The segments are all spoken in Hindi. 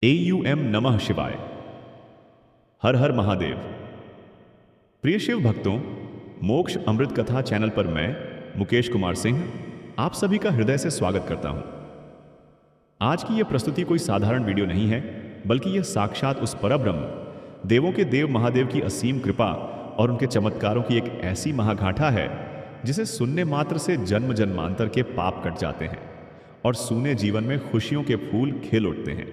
AUM नमः शिवाय। हर हर महादेव। प्रिय शिव भक्तों, मोक्ष अमृत कथा चैनल पर मैं मुकेश कुमार सिंह आप सभी का हृदय से स्वागत करता हूं। आज की यह प्रस्तुति कोई साधारण वीडियो नहीं है, बल्कि यह साक्षात उस परब्रह्म देवों के देव महादेव की असीम कृपा और उनके चमत्कारों की एक ऐसी महागाथा है जिसे सुनने मात्र से जन्म जन्मांतर के पाप कट जाते हैं और सूने जीवन में खुशियों के फूल खिल उठते हैं।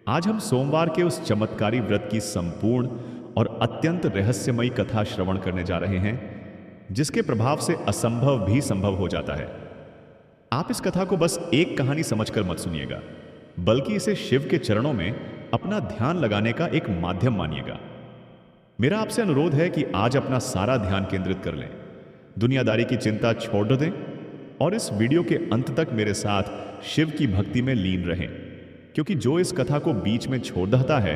आज हम सोमवार के उस चमत्कारी व्रत की संपूर्ण और अत्यंत रहस्यमयी कथा श्रवण करने जा रहे हैं, जिसके प्रभाव से असंभव भी संभव हो जाता है। आप इस कथा को बस एक कहानी समझकर मत सुनिएगा, बल्कि इसे शिव के चरणों में अपना ध्यान लगाने का एक माध्यम मानिएगा। मेरा आपसे अनुरोध है कि आज अपना सारा ध्यान केंद्रित कर लें, दुनियादारी की चिंता छोड़ दें और इस वीडियो के अंत तक मेरे साथ शिव की भक्ति में लीन रहें, क्योंकि जो इस कथा को बीच में छोड़ देता है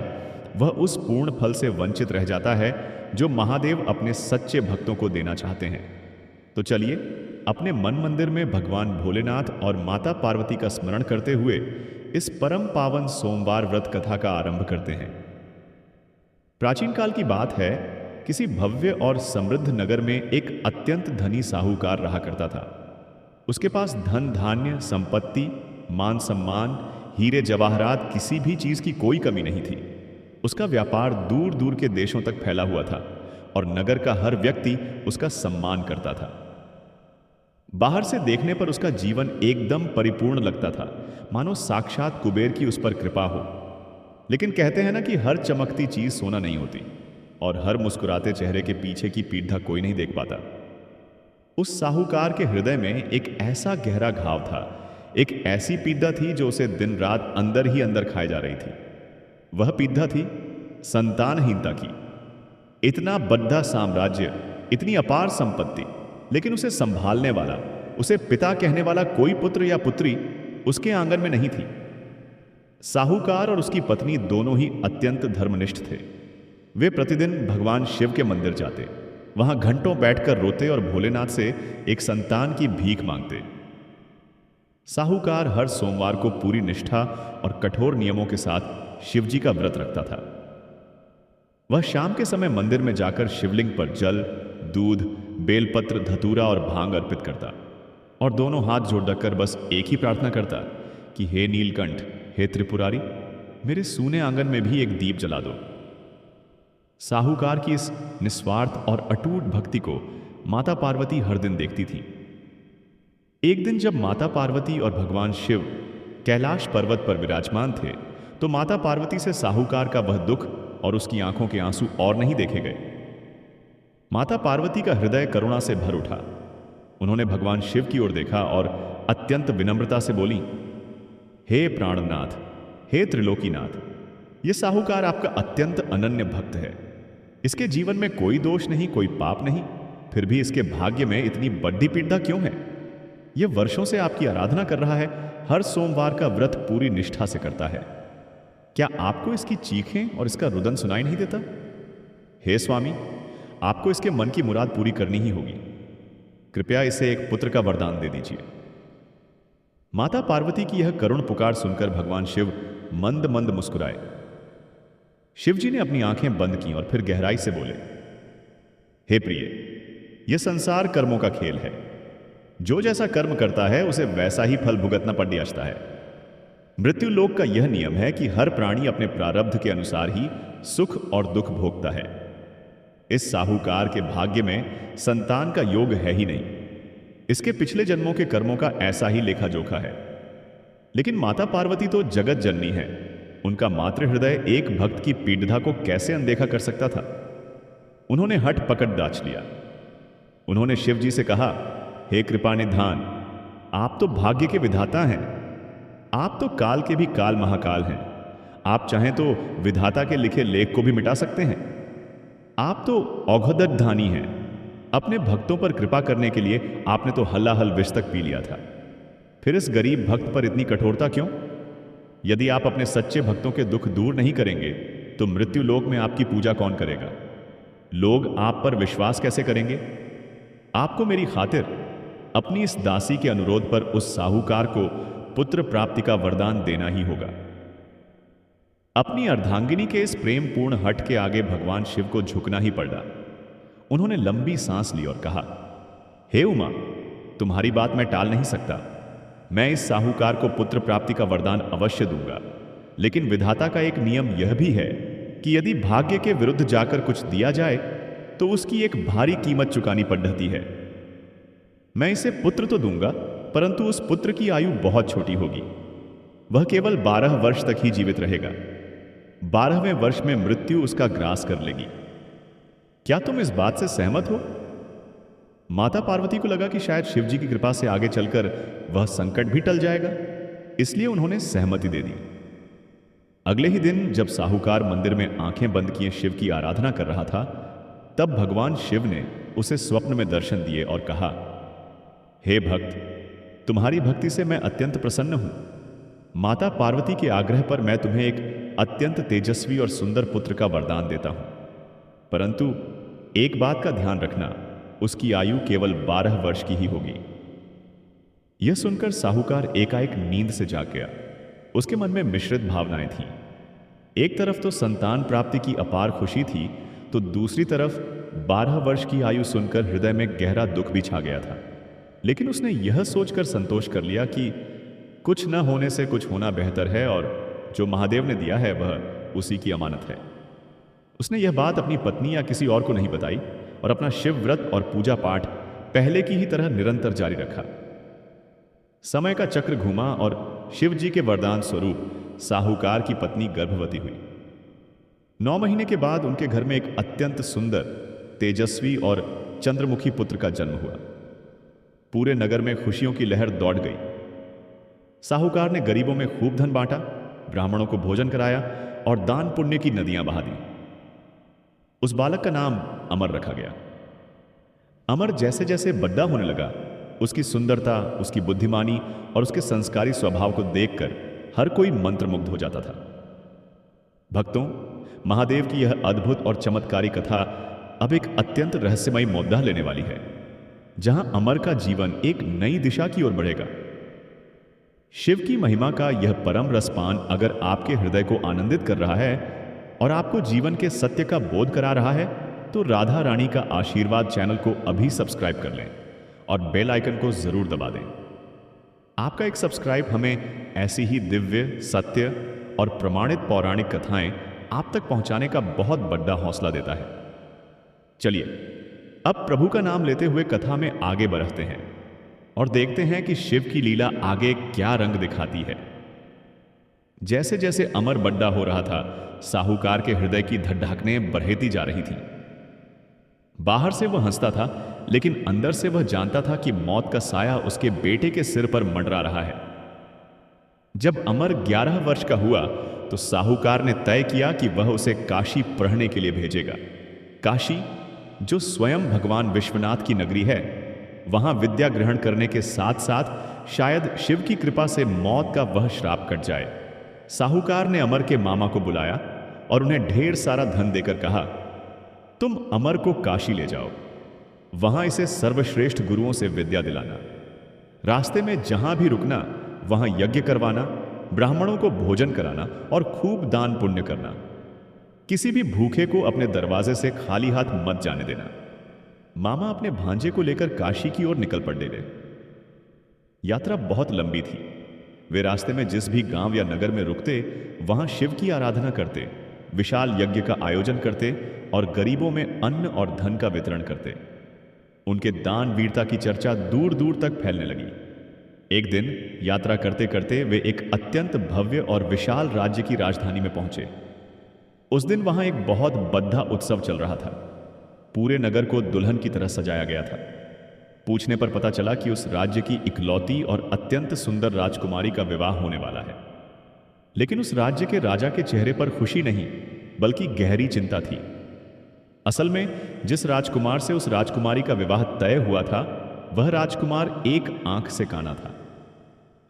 वह उस पूर्ण फल से वंचित रह जाता है जो महादेव अपने सच्चे भक्तों को देना चाहते हैं। तो चलिए अपने मन मंदिर में भगवान भोलेनाथ और माता पार्वती का स्मरण करते हुए इस परम पावन सोमवार व्रत कथा का आरंभ करते हैं। प्राचीन काल की बात है, किसी भव्य और समृद्ध नगर में एक अत्यंत धनी साहूकार रहा करता था। उसके पास धन धान्य संपत्ति मान सम्मान हीरे जवाहरात किसी भी चीज की कोई कमी नहीं थी। उसका व्यापार दूर दूर के देशों तक फैला हुआ था और नगर का हर व्यक्ति उसका सम्मान करता था। बाहर से देखने पर उसका जीवन एकदम परिपूर्ण लगता था, मानो साक्षात कुबेर की उस पर कृपा हो। लेकिन कहते हैं ना कि हर चमकती चीज सोना नहीं होती और हर मुस्कुराते चेहरे के पीछे की पीड़ा कोई नहीं देख पाता। उस साहूकार के हृदय में एक ऐसा गहरा घाव था, एक ऐसी पीड़ा थी जो उसे दिन रात अंदर ही अंदर खाए जा रही थी। वह पीड़ा थी संतानहीनता की। इतना बड़ा साम्राज्य, इतनी अपार संपत्ति, लेकिन उसे संभालने वाला, उसे पिता कहने वाला कोई पुत्र या पुत्री उसके आंगन में नहीं थी। साहूकार और उसकी पत्नी दोनों ही अत्यंत धर्मनिष्ठ थे। वे प्रतिदिन भगवान शिव के मंदिर जाते, वहां घंटों बैठकर रोते और भोलेनाथ से एक संतान की भीख मांगते। साहूकार हर सोमवार को पूरी निष्ठा और कठोर नियमों के साथ शिवजी का व्रत रखता था। वह शाम के समय मंदिर में जाकर शिवलिंग पर जल, दूध, बेलपत्र, धतूरा और भांग अर्पित करता और दोनों हाथ जोड़ रखकर बस एक ही प्रार्थना करता कि हे नीलकंठ, हे त्रिपुरारी, मेरे सूने आंगन में भी एक दीप जला दो। साहूकार की इस निस्वार्थ और अटूट भक्ति को माता पार्वती हर दिन देखती थी। एक दिन जब माता पार्वती और भगवान शिव कैलाश पर्वत पर विराजमान थे, तो माता पार्वती से साहूकार का वह दुख और उसकी आंखों के आंसू और नहीं देखे गए। माता पार्वती का हृदय करुणा से भर उठा। उन्होंने भगवान शिव की ओर देखा और अत्यंत विनम्रता से बोली, हे प्राणनाथ, हे त्रिलोकीनाथ, यह साहूकार आपका अत्यंत अनन्य भक्त है। इसके जीवन में कोई दोष नहीं, कोई पाप नहीं, फिर भी इसके भाग्य में इतनी बड़ी पीड़ा क्यों है? यह वर्षों से आपकी आराधना कर रहा है, हर सोमवार का व्रत पूरी निष्ठा से करता है। क्या आपको इसकी चीखें और इसका रुदन सुनाई नहीं देता? हे स्वामी, आपको इसके मन की मुराद पूरी करनी ही होगी। कृपया इसे एक पुत्र का वरदान दे दीजिए। माता पार्वती की यह करुण पुकार सुनकर भगवान शिव मंद मंद मुस्कुराए। शिवजी ने अपनी आंखें बंद की और फिर गहराई से बोले, हे प्रिय, यह संसार कर्मों का खेल है। जो जैसा कर्म करता है उसे वैसा ही फल भुगतना पड़ जाता है। मृत्यु लोक का यह नियम है कि हर प्राणी अपने प्रारब्ध के अनुसार ही सुख और दुख भोगता है। इस साहूकार के भाग्य में संतान का योग है ही नहीं। इसके पिछले जन्मों के कर्मों का ऐसा ही लेखा जोखा है। लेकिन माता पार्वती तो जगत जननी है। उनका मातृ हृदय एक भक्त की पीड़ा को कैसे अनदेखा कर सकता था? उन्होंने हठ पकड़ दाच लिया। उन्होंने शिवजी से कहा, हे कृपा निधान, आप तो भाग्य के विधाता हैं। आप तो काल के भी काल महाकाल हैं। आप चाहें तो विधाता के लिखे लेख को भी मिटा सकते हैं। आप तो औघदधानी हैं। अपने भक्तों पर कृपा करने के लिए आपने तो हल्लाहल विष तक पी लिया था। फिर इस गरीब भक्त पर इतनी कठोरता क्यों? यदि आप अपने सच्चे भक्तों के दुख दूर नहीं करेंगे तो मृत्यु लोक में आपकी पूजा कौन करेगा? लोग आप पर विश्वास कैसे करेंगे? आपको मेरी खातिर अपनी इस दासी के अनुरोध पर उस साहूकार को पुत्र प्राप्ति का वरदान देना ही होगा। अपनी अर्धांगिनी के इस प्रेमपूर्ण हठ के आगे भगवान शिव को झुकना ही पड़ा। उन्होंने लंबी सांस ली और कहा, हे उमा, तुम्हारी बात मैं टाल नहीं सकता। मैं इस साहूकार को पुत्र प्राप्ति का वरदान अवश्य दूंगा, लेकिन विधाता का एक नियम यह भी है कि यदि भाग्य के विरुद्ध जाकर कुछ दिया जाए तो उसकी एक भारी कीमत चुकानी पड़ती है। मैं इसे पुत्र तो दूंगा, परंतु उस पुत्र की आयु बहुत छोटी होगी। वह केवल 12 वर्ष तक ही जीवित रहेगा। 12वें वर्ष में मृत्यु उसका ग्रास कर लेगी। क्या तुम इस बात से सहमत हो? माता पार्वती को लगा कि शायद शिव जी की कृपा से आगे चलकर वह संकट भी टल जाएगा, इसलिए उन्होंने सहमति दे दी। अगले ही दिन जब साहूकार मंदिर में आंखें बंद किए शिव की आराधना कर रहा था, तब भगवान शिव ने उसे स्वप्न में दर्शन दिए और कहा, हे भक्त, तुम्हारी भक्ति से मैं अत्यंत प्रसन्न हूं। माता पार्वती के आग्रह पर मैं तुम्हें एक अत्यंत तेजस्वी और सुंदर पुत्र का वरदान देता हूं, परंतु एक बात का ध्यान रखना, उसकी आयु केवल 12 वर्ष की ही होगी। यह सुनकर साहूकार एकाएक नींद से जाग गया। उसके मन में मिश्रित भावनाएं थीं। एक तरफ तो संतान प्राप्ति की अपार खुशी थी, तो दूसरी तरफ 12 वर्ष की आयु सुनकर हृदय में गहरा दुख भी छा गया था। लेकिन उसने यह सोचकर संतोष कर लिया कि कुछ न होने से कुछ होना बेहतर है, और जो महादेव ने दिया है वह उसी की अमानत है। उसने यह बात अपनी पत्नी या किसी और को नहीं बताई और अपना शिव व्रत और पूजा पाठ पहले की ही तरह निरंतर जारी रखा। समय का चक्र घूमा और शिव जी के वरदान स्वरूप साहूकार की पत्नी गर्भवती हुई। 9 महीने के बाद उनके घर में एक अत्यंत सुंदर, तेजस्वी और चंद्रमुखी पुत्र का जन्म हुआ। पूरे नगर में खुशियों की लहर दौड़ गई। साहूकार ने गरीबों में खूब धन बांटा, ब्राह्मणों को भोजन कराया और दान पुण्य की नदियां बहा दी। उस बालक का नाम अमर रखा गया। अमर जैसे जैसे बड़ा होने लगा, उसकी सुंदरता, उसकी बुद्धिमानी और उसके संस्कारी स्वभाव को देखकर हर कोई मंत्रमुग्ध हो जाता था। भक्तों, महादेव की यह अद्भुत और चमत्कारी कथा अब एक अत्यंत रहस्यमयी मोद्दा लेने वाली है, जहां अमर का जीवन एक नई दिशा की ओर बढ़ेगा। शिव की महिमा का यह परम रसपान अगर आपके हृदय को आनंदित कर रहा है और आपको जीवन के सत्य का बोध करा रहा है, तो राधा रानी का आशीर्वाद चैनल को अभी सब्सक्राइब कर लें और बेल आइकन को जरूर दबा दें। आपका एक सब्सक्राइब हमें ऐसी ही दिव्य, सत्य और प्रमाणित पौराणिक कथाएं आप तक पहुंचाने का बहुत बड़ा हौसला देता है। चलिए अब प्रभु का नाम लेते हुए कथा में आगे बढ़ते हैं और देखते हैं कि शिव की लीला आगे क्या रंग दिखाती है। जैसे जैसे अमर बड्डा हो रहा था, साहूकार के हृदय की धड़कनें बढ़ती जा रही थीं। बाहर से वह हंसता था, लेकिन अंदर से वह जानता था कि मौत का साया उसके बेटे के सिर पर मंडरा रहा है। जब अमर 11 वर्ष का हुआ तो साहूकार ने तय किया कि वह उसे काशी पढ़ने के लिए भेजेगा। काशी, जो स्वयं भगवान विश्वनाथ की नगरी है, वहां विद्या ग्रहण करने के साथ साथ शायद शिव की कृपा से मौत का वह श्राप कट जाए। साहूकार ने अमर के मामा को बुलाया और उन्हें ढेर सारा धन देकर कहा, तुम अमर को काशी ले जाओ, वहां इसे सर्वश्रेष्ठ गुरुओं से विद्या दिलाना। रास्ते में जहां भी रुकना वहां यज्ञ करवाना, ब्राह्मणों को भोजन कराना और खूब दान पुण्य करना। किसी भी भूखे को अपने दरवाजे से खाली हाथ मत जाने देना। मामा अपने भांजे को लेकर काशी की ओर निकल पड़े। यात्रा बहुत लंबी थी। वे रास्ते में जिस भी गांव या नगर में रुकते, वहां शिव की आराधना करते, विशाल यज्ञ का आयोजन करते और गरीबों में अन्न और धन का वितरण करते। उनके दान वीरता की चर्चा दूर दूर तक फैलने लगी। एक दिन यात्रा करते करते वे एक अत्यंत भव्य और विशाल राज्य की राजधानी में पहुंचे। उस दिन वहां एक बहुत बड़ा उत्सव चल रहा था। पूरे नगर को दुल्हन की तरह सजाया गया था। पूछने पर पता चला कि उस राज्य की इकलौती और अत्यंत सुंदर राजकुमारी का विवाह होने वाला है। लेकिन उस राज्य के राजा के चेहरे पर खुशी नहीं, बल्कि गहरी चिंता थी। असल में जिस राजकुमार से उस राजकुमारी का विवाह तय हुआ था, वह राजकुमार एक आंख से काना था।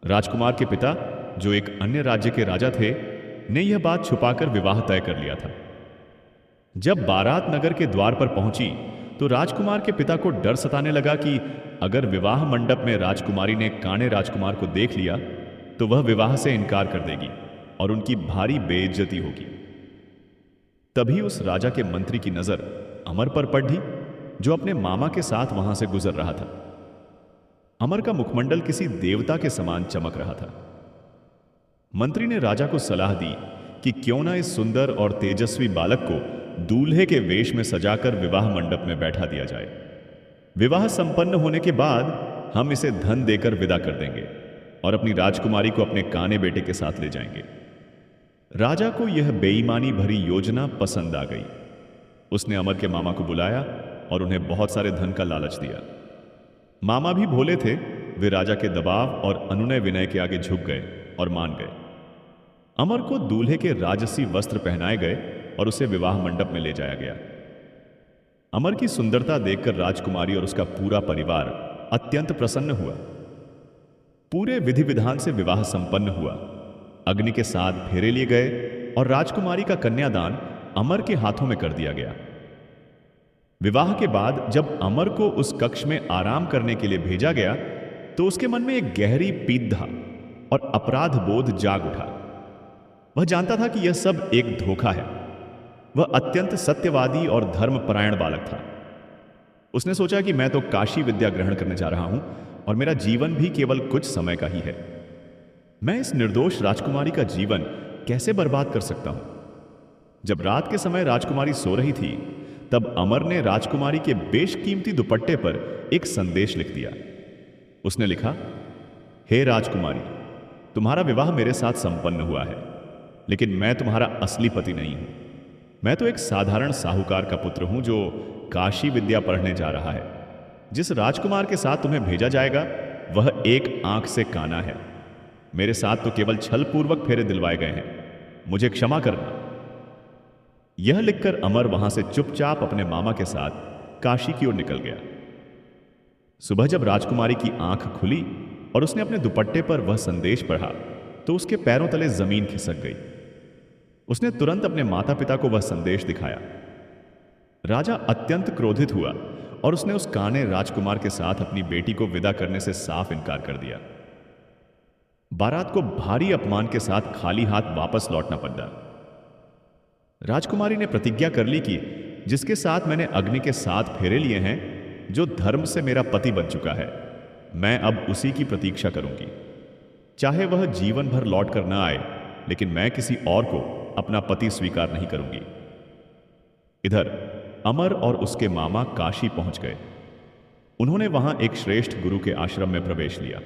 राजकुमार के पिता, जो एक अन्य राज्य के राजा थे, ने यह बात छुपाकर विवाह तय कर लिया था। जब बारात नगर के द्वार पर पहुंची तो राजकुमार के पिता को डर सताने लगा कि अगर विवाह मंडप में राजकुमारी ने काणे राजकुमार को देख लिया तो वह विवाह से इनकार कर देगी और उनकी भारी बेइज्जती होगी। तभी उस राजा के मंत्री की नजर अमर पर पड़ी, जो अपने मामा के साथ वहां से गुजर रहा था। अमर का मुखमंडल किसी देवता के समान चमक रहा था। मंत्री ने राजा को सलाह दी कि क्यों ना इस सुंदर और तेजस्वी बालक को दूल्हे के वेश में सजाकर विवाह मंडप में बैठा दिया जाए। विवाह संपन्न होने के बाद हम इसे धन देकर विदा कर देंगे और अपनी राजकुमारी को अपने काने बेटे के साथ ले जाएंगे। राजा को यह बेईमानी भरी योजना पसंद आ गई। उसने अमर के मामा को बुलाया और उन्हें बहुत सारे धन का लालच दिया। मामा भी भोले थे, वे राजा के दबाव और अनुनय विनय के आगे झुक गए और मान गए। अमर को दूल्हे के राजसी वस्त्र पहनाए गए और उसे विवाह मंडप में ले जाया गया। अमर की सुंदरता देखकर राजकुमारी और उसका पूरा परिवार अत्यंत प्रसन्न हुआ। पूरे विधि विधान से विवाह संपन्न हुआ। अग्नि के साथ फेरे लिए गए और राजकुमारी का कन्यादान अमर के हाथों में कर दिया गया। विवाह के बाद जब अमर को उस कक्ष में आराम करने के लिए भेजा गया तो उसके मन में एक गहरी पीड़ा और अपराध बोध जाग उठा। वह जानता था कि यह सब एक धोखा है। वह अत्यंत सत्यवादी और धर्मपरायण बालक था। उसने सोचा कि मैं तो काशी विद्या ग्रहण करने जा रहा हूं और मेरा जीवन भी केवल कुछ समय का ही है। मैं इस निर्दोष राजकुमारी का जीवन कैसे बर्बाद कर सकता हूं? जब रात के समय राजकुमारी सो रही थी तब अमर ने राजकुमारी के बेशकीमती दुपट्टे पर एक संदेश लिख दिया। उसने लिखा, हे राजकुमारी, तुम्हारा विवाह मेरे साथ संपन्न हुआ है, लेकिन मैं तुम्हारा असली पति नहीं हूं। मैं तो एक साधारण साहूकार का पुत्र हूं जो काशी विद्या पढ़ने जा रहा है। जिस राजकुमार के साथ तुम्हें भेजा जाएगा वह एक आंख से काना है। मेरे साथ तो केवल छल पूर्वक फेरे दिलवाए गए हैं। मुझे क्षमा करना। यह लिखकर अमर वहां से चुपचाप अपने मामा के साथ काशी की ओर निकल गया। सुबह जब राजकुमारी की आंख खुली और उसने अपने दुपट्टे पर वह संदेश पढ़ा तो उसके पैरों तले जमीन खिसक गई। उसने तुरंत अपने माता पिता को वह संदेश दिखाया। राजा अत्यंत क्रोधित हुआ और उसने उस काने राजकुमार के साथ अपनी बेटी को विदा करने से साफ इनकार कर दिया। बारात को भारी अपमान के साथ खाली हाथ वापस लौटना पड़ा। राजकुमारी ने प्रतिज्ञा कर ली कि जिसके साथ मैंने अग्नि के 7 फेरे लिए हैं, जो धर्म से मेरा पति बन चुका है, मैं अब उसी की प्रतीक्षा करूंगी। चाहे वह जीवन भर लौट कर न आए, लेकिन मैं किसी और को अपना पति स्वीकार नहीं करूंगी। इधर अमर और उसके मामा काशी पहुंच गए। उन्होंने वहां एक श्रेष्ठ गुरु के आश्रम में प्रवेश लिया।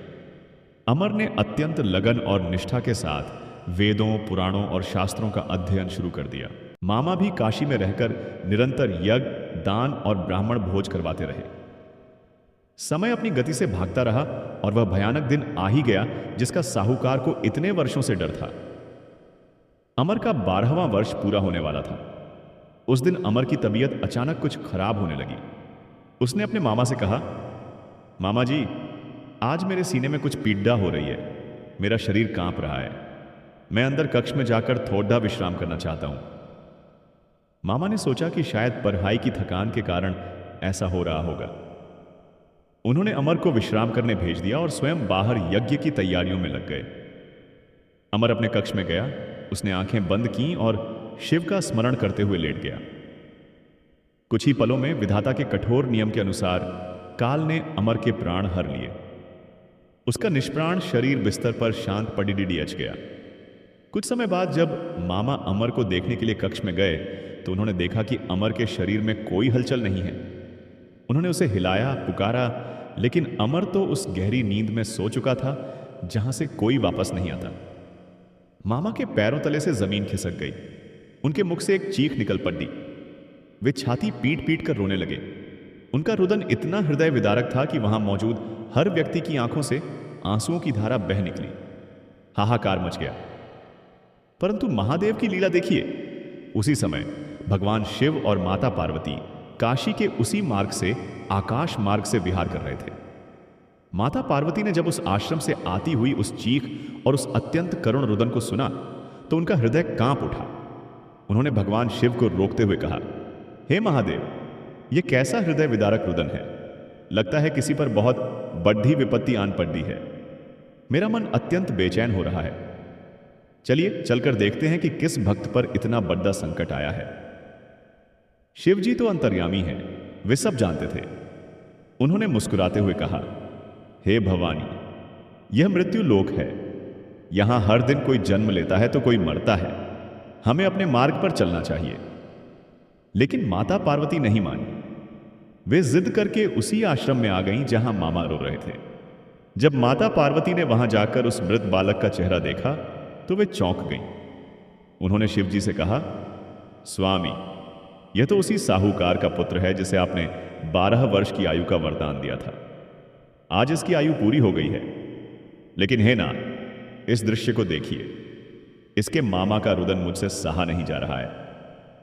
अमर ने अत्यंत लगन और निष्ठा के साथ वेदों, पुराणों और शास्त्रों का अध्ययन शुरू कर दिया। मामा भी काशी में रहकर निरंतर यज्ञ, दान और ब्राह्मण भोज करवाते रहे। समय अपनी गति से भागता रहा और वह भयानक दिन आ ही गया जिसका साहूकार को इतने वर्षों से डर था। अमर का 12वां वर्ष पूरा होने वाला था। उस दिन अमर की तबीयत अचानक कुछ खराब होने लगी। उसने अपने मामा से कहा, मामा जी, आज मेरे सीने में कुछ पीड़ा हो रही है। मेरा शरीर कांप रहा है। मैं अंदर कक्ष में जाकर थोड़ा विश्राम करना चाहता हूं। मामा ने सोचा कि शायद पढ़ाई की थकान के कारण ऐसा हो रहा होगा। उन्होंने अमर को विश्राम करने भेज दिया और स्वयं बाहर यज्ञ की तैयारियों में लग गए। अमर अपने कक्ष में गया। उसने आंखें बंद की और शिव का स्मरण करते हुए लेट गया। कुछ ही पलों में विधाता के कठोर नियम के अनुसार काल ने अमर के प्राण हर लिए। उसका निष्प्राण शरीर बिस्तर पर शांत पड़ी अच गया। कुछ समय बाद जब मामा अमर को देखने के लिए कक्ष में गए तो उन्होंने देखा कि अमर के शरीर में कोई हलचल नहीं है। उन्होंने उसे हिलाया, पुकारा, लेकिन अमर तो उस गहरी नींद में सो चुका था जहां से कोई वापस नहीं आता। मामा के पैरों तले से जमीन खिसक गई। उनके मुख से एक चीख निकल पड़ी। वे छाती पीट पीट कर रोने लगे। उनका रुदन इतना हृदय विदारक था कि वहां मौजूद हर व्यक्ति की आंखों से आंसुओं की धारा बह निकली। हाहाकार मच गया। परंतु महादेव की लीला देखिए। उसी समय भगवान शिव और माता पार्वती काशी के उसी मार्ग से, आकाश मार्ग से विहार कर रहे थे। माता पार्वती ने जब उस आश्रम से आती हुई उस चीख और उस अत्यंत करुण रुदन को सुना तो उनका हृदय कांप उठा। उन्होंने भगवान शिव को रोकते हुए कहा, हे महादेव, यह कैसा हृदय विदारक रुदन है। लगता है किसी पर बहुत बड़ी विपत्ति आन पड़ी है। मेरा मन अत्यंत बेचैन हो रहा है। चलिए चलकर देखते हैं कि किस भक्त पर इतना बड़ा संकट आया है। शिव जी तो अंतर्यामी हैं, वे सब जानते थे। उन्होंने मुस्कुराते हुए कहा, हे भवानी, यह मृत्यु लोक है। यहां हर दिन कोई जन्म लेता है तो कोई मरता है। हमें अपने मार्ग पर चलना चाहिए। लेकिन माता पार्वती नहीं मानी। वे जिद करके उसी आश्रम में आ गईं जहां मामा रो रहे थे। जब माता पार्वती ने वहां जाकर उस मृत बालक का चेहरा देखा तो वे चौंक गईं। उन्होंने शिव जी से कहा, स्वामी, यह तो उसी साहूकार का पुत्र है जिसे आपने 12 वर्ष की आयु का वरदान दिया था। आज इसकी आयु पूरी हो गई है। लेकिन हे नाथ, इस दृश्य को देखिए। इसके मामा का रुदन मुझसे सहा नहीं जा रहा है।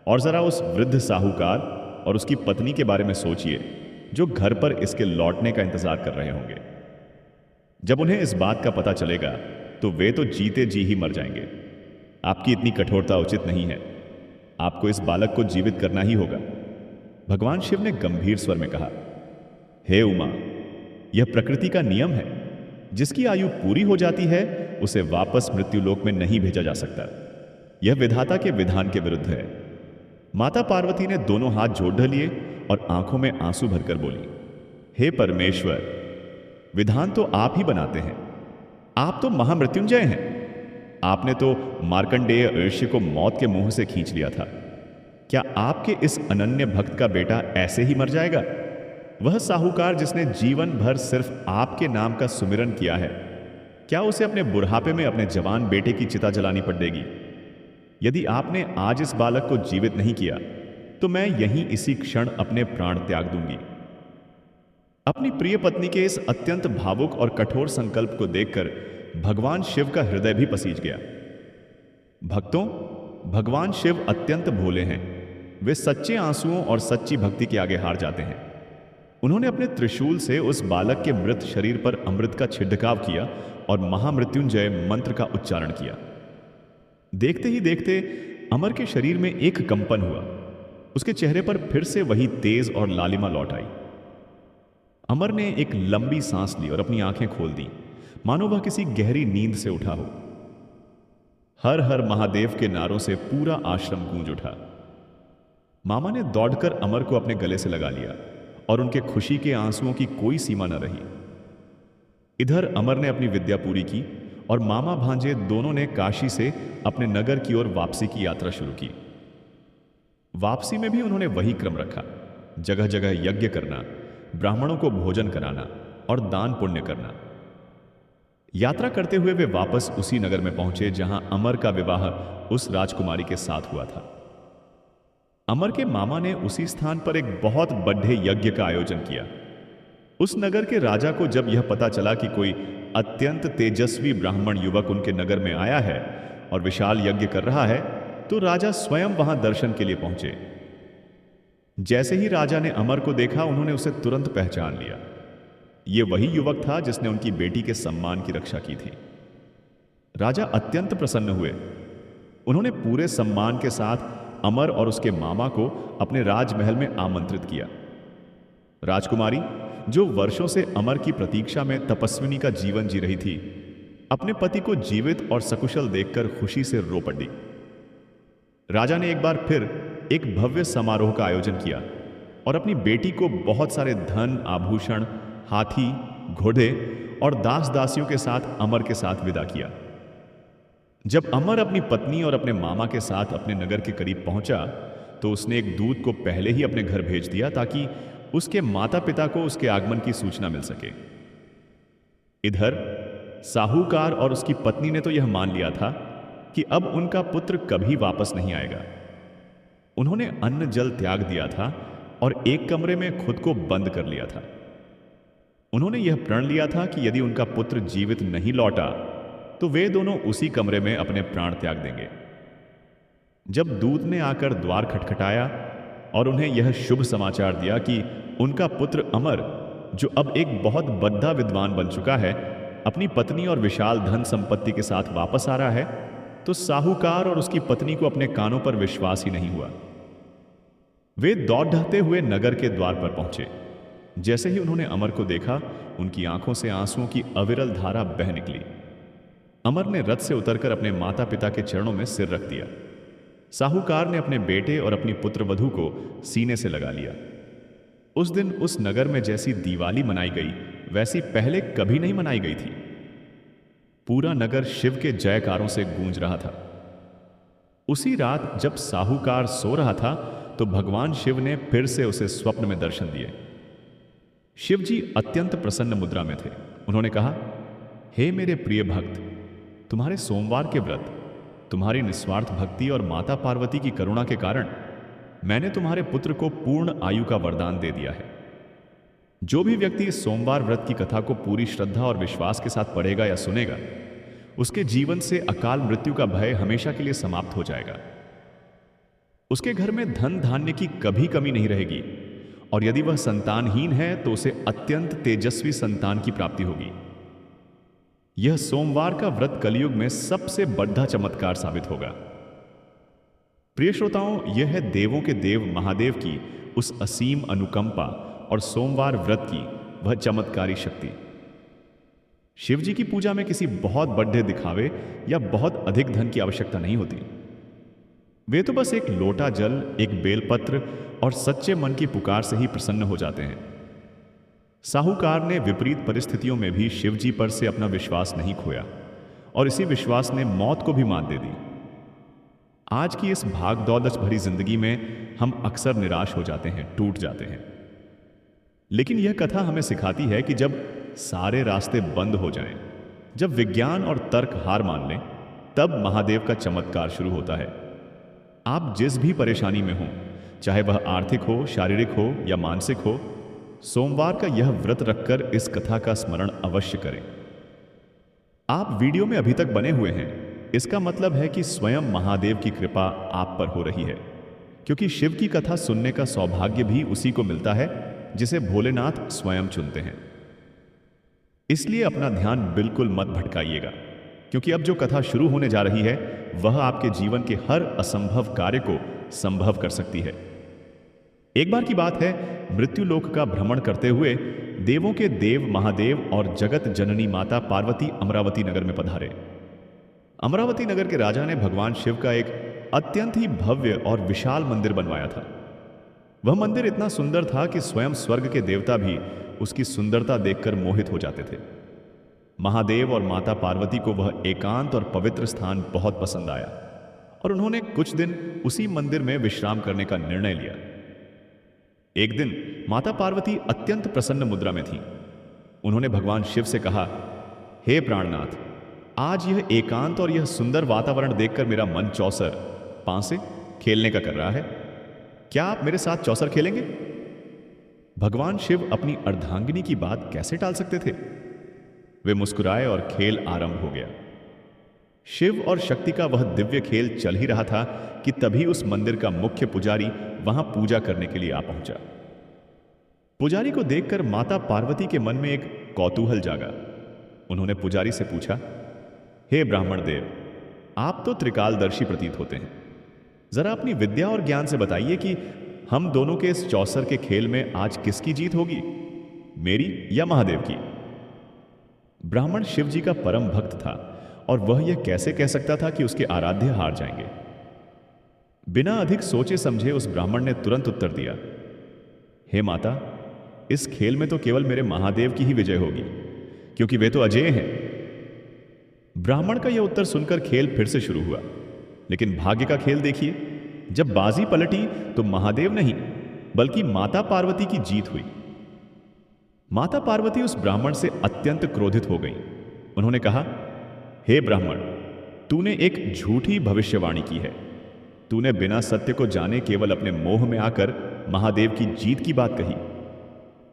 और जरा उस वृद्ध साहूकार और उसकी पत्नी के बारे में सोचिए, जो घर पर इसके लौटने का इंतजार कर रहे होंगे। जब उन्हें इस बात का पता चलेगा तो वे तो जीते जी ही मर जाएंगे। आपकी इतनी कठोरता उचित नहीं है। आपको इस बालक को जीवित करना ही होगा। भगवान शिव ने गंभीर स्वर में कहा, हे उमा, यह प्रकृति का नियम है। जिसकी आयु पूरी हो जाती है उसे वापस मृत्युलोक में नहीं भेजा जा सकता। यह विधाता के विधान के विरुद्ध है। माता पार्वती ने दोनों हाथ जोड़ लिए और आंखों में आंसू भरकर बोली, हे परमेश्वर, विधान तो आप ही बनाते हैं। आप तो महामृत्युंजय हैं। आपने तो मार्कंडेय ऋषि को मौत के मुंह से खींच लिया था। क्या आपके इस अनन्य भक्त का बेटा ऐसे ही मर जाएगा? वह साहूकार जिसने जीवन भर सिर्फ आपके नाम का सुमिरन किया है, क्या उसे अपने बुढ़ापे में अपने जवान बेटे की चिता जलानी पड़ेगी? यदि आपने आज इस बालक को जीवित नहीं किया तो मैं यहीं इसी क्षण अपने प्राण त्याग दूंगी। अपनी प्रिय पत्नी के इस अत्यंत भावुक और कठोर संकल्प को देखकर भगवान शिव का हृदय भी पसीज गया। भक्तों, भगवान शिव अत्यंत भोले हैं। वे सच्चे आंसुओं और सच्ची भक्ति के आगे हार जाते हैं। उन्होंने अपने त्रिशूल से उस बालक के मृत शरीर पर अमृत का छिड़काव किया और महामृत्युंजय मंत्र का उच्चारण किया। देखते ही देखते अमर के शरीर में एक कंपन हुआ। उसके चेहरे पर फिर से वही तेज और लालिमा लौट आई। अमर ने एक लंबी सांस ली और अपनी आंखें खोल दी, मानो वह किसी गहरी नींद से उठा हो। हर हर महादेव के नारों से पूरा आश्रम गूंज उठा। मामा ने दौड़कर अमर को अपने गले से लगा लिया और उनके खुशी के आंसुओं की कोई सीमा न रही। इधर अमर ने अपनी विद्या पूरी की और मामा भांजे दोनों ने काशी से अपने नगर की ओर वापसी की यात्रा शुरू की। वापसी में भी उन्होंने वही क्रम रखा, जगह जगह यज्ञ करना, ब्राह्मणों को भोजन कराना और दान पुण्य करना। यात्रा करते हुए वे वापस उसी नगर में पहुंचे जहां अमर का विवाह उस राजकुमारी के साथ हुआ था। अमर के मामा ने उसी स्थान पर एक बहुत बड़े यज्ञ का आयोजन किया। उस नगर के राजा को जब यह पता चला कि कोई अत्यंत तेजस्वी ब्राह्मण युवक उनके नगर में आया है और विशाल यज्ञ कर रहा है, तो राजा स्वयं वहां दर्शन के लिए पहुंचे। जैसे ही राजा ने अमर को देखा, उन्होंने उसे तुरंत पहचान लिया। यह वही युवक था जिसने उनकी बेटी के सम्मान की रक्षा की थी। राजा अत्यंत प्रसन्न हुए। उन्होंने पूरे सम्मान के साथ अमर और उसके मामा को अपने राजमहल में आमंत्रित किया। राजकुमारी, जो वर्षों से अमर की प्रतीक्षा में तपस्विनी का जीवन जी रही थी, अपने पति को जीवित और सकुशल देखकर खुशी से रो पड़ी। राजा ने एक बार फिर एक भव्य समारोह का आयोजन किया और अपनी बेटी को बहुत सारे धन, आभूषण, हाथी, घोड़े और दास दासियों के साथ अमर के साथ विदा किया। जब अमर अपनी पत्नी और अपने मामा के साथ अपने नगर के करीब पहुंचा तो उसने एक दूत को पहले ही अपने घर भेज दिया ताकि उसके माता पिता को उसके आगमन की सूचना मिल सके। इधर साहूकार और उसकी पत्नी ने तो यह मान लिया था कि अब उनका पुत्र कभी वापस नहीं आएगा। उन्होंने अन्न जल त्याग दिया था और एक कमरे में खुद को बंद कर लिया था। उन्होंने यह प्रण लिया था कि यदि उनका पुत्र जीवित नहीं लौटा तो वे दोनों उसी कमरे में अपने प्राण त्याग देंगे। जब दूत ने आकर द्वार खटखटाया और उन्हें यह शुभ समाचार दिया कि उनका पुत्र अमर, जो अब एक बहुत बद्धा विद्वान बन चुका है, अपनी पत्नी और विशाल धन संपत्ति के साथ वापस आ रहा है, तो साहूकार और उसकी पत्नी को अपने कानों पर विश्वास ही नहीं हुआ। वे दौड़ ढहते हुए नगर के द्वार पर पहुंचे। जैसे ही उन्होंने अमर को देखा, उनकी आंखों से आंसुओं की अविरल धारा बह निकली। अमर ने रथ से उतरकर अपने माता पिता के चरणों में सिर रख दिया। साहूकार ने अपने बेटे और अपनी पुत्रवधू को सीने से लगा लिया। उस दिन उस नगर में जैसी दिवाली मनाई गई वैसी पहले कभी नहीं मनाई गई थी। पूरा नगर शिव के जयकारों से गूंज रहा था। उसी रात जब साहूकार सो रहा था तो भगवान शिव ने फिर से उसे स्वप्न में दर्शन दिए। शिव जी अत्यंत प्रसन्न मुद्रा में थे। उन्होंने कहा, हे मेरे प्रिय भक्त, तुम्हारे सोमवार के व्रत, तुम्हारी निस्वार्थ भक्ति और माता पार्वती की करुणा के कारण मैंने तुम्हारे पुत्र को पूर्ण आयु का वरदान दे दिया है। जो भी व्यक्ति इस सोमवार व्रत की कथा को पूरी श्रद्धा और विश्वास के साथ पढ़ेगा या सुनेगा, उसके जीवन से अकाल मृत्यु का भय हमेशा के लिए समाप्त हो जाएगा। उसके घर में धन धान्य की कभी कमी नहीं रहेगी और यदि वह संतानहीन है तो उसे अत्यंत तेजस्वी संतान की प्राप्ति होगी। यह सोमवार का व्रत कलयुग में सबसे बड़ा चमत्कार साबित होगा। प्रिय श्रोताओं, यह है देवों के देव महादेव की उस असीम अनुकंपा और सोमवार व्रत की वह चमत्कारी शक्ति। शिव जी की पूजा में किसी बहुत बड़े दिखावे या बहुत अधिक धन की आवश्यकता नहीं होती। वे तो बस एक लोटा जल, एक बेलपत्र और सच्चे मन की पुकार से ही प्रसन्न हो जाते हैं। साहूकार ने विपरीत परिस्थितियों में भी शिव जी पर से अपना विश्वास नहीं खोया और इसी विश्वास ने मौत को भी मात दे दी। आज की इस भाग दौड़ भरी जिंदगी में हम अक्सर निराश हो जाते हैं, टूट जाते हैं। लेकिन यह कथा हमें सिखाती है कि जब सारे रास्ते बंद हो जाएं, जब विज्ञान और तर्क हार मान लें, तब महादेव का चमत्कार शुरू होता है। आप जिस भी परेशानी में हों, चाहे वह आर्थिक हो, शारीरिक हो या मानसिक हो, सोमवार का यह व्रत रखकर इस कथा का स्मरण अवश्य करें। आप वीडियो में अभी तक बने हुए हैं, इसका मतलब है कि स्वयं महादेव की कृपा आप पर हो रही है, क्योंकि शिव की कथा सुनने का सौभाग्य भी उसी को मिलता है जिसे भोलेनाथ स्वयं चुनते हैं। इसलिए अपना ध्यान बिल्कुल मत भटकाइएगा, क्योंकि अब जो कथा शुरू होने जा रही है वह आपके जीवन के हर असंभव कार्य को संभव कर सकती है। एक बार की बात है, मृत्यु लोक का भ्रमण करते हुए देवों के देव महादेव और जगत जननी माता पार्वती अमरावती नगर में पधारे। अमरावती नगर के राजा ने भगवान शिव का एक अत्यंत ही भव्य और विशाल मंदिर बनवाया था। वह मंदिर इतना सुंदर था कि स्वयं स्वर्ग के देवता भी उसकी सुंदरता देखकर मोहित हो जाते थे। महादेव और माता पार्वती को वह एकांत और पवित्र स्थान बहुत पसंद आया और उन्होंने कुछ दिन उसी मंदिर में विश्राम करने का निर्णय लिया। एक दिन माता पार्वती अत्यंत प्रसन्न मुद्रा में थीं। उन्होंने भगवान शिव से कहा, हे प्राणनाथ, आज यह एकांत और यह सुंदर वातावरण देखकर मेरा मन चौसर पांसे खेलने का कर रहा है। क्या आप मेरे साथ चौसर खेलेंगे? भगवान शिव अपनी अर्धांगिनी की बात कैसे टाल सकते थे? वे मुस्कुराए और खेल आरंभ हो गया। शिव और शक्ति का वह दिव्य खेल चल ही रहा था कि तभी उस मंदिर का मुख्य पुजारी वहां पूजा करने के लिए आ पहुंचा। पुजारी को देखकर माता पार्वती के मन में एक कौतूहल जागा। उन्होंने पुजारी से पूछा, हे ब्राह्मण देव, आप तो त्रिकालदर्शी प्रतीत होते हैं, जरा अपनी विद्या और ज्ञान से बताइए कि हम दोनों के इस चौसर के खेल में आज किसकी जीत होगी, मेरी या महादेव की? ब्राह्मण शिव जी का परम भक्त था और वह यह कैसे कह सकता था कि उसके आराध्य हार जाएंगे। बिना अधिक सोचे समझे उस ब्राह्मण ने तुरंत उत्तर दिया, हे माता, इस खेल में तो केवल मेरे महादेव की ही विजय होगी, क्योंकि वे तो अजेय हैं। ब्राह्मण का यह उत्तर सुनकर खेल फिर से शुरू हुआ, लेकिन भाग्य का खेल देखिए, जब बाजी पलटी तो महादेव नहीं बल्कि माता पार्वती की जीत हुई। माता पार्वती उस ब्राह्मण से अत्यंत क्रोधित हो गई। उन्होंने कहा, हे ब्राह्मण, तूने एक झूठी भविष्यवाणी की है। तूने बिना सत्य को जाने केवल अपने मोह में आकर महादेव की जीत की बात कही।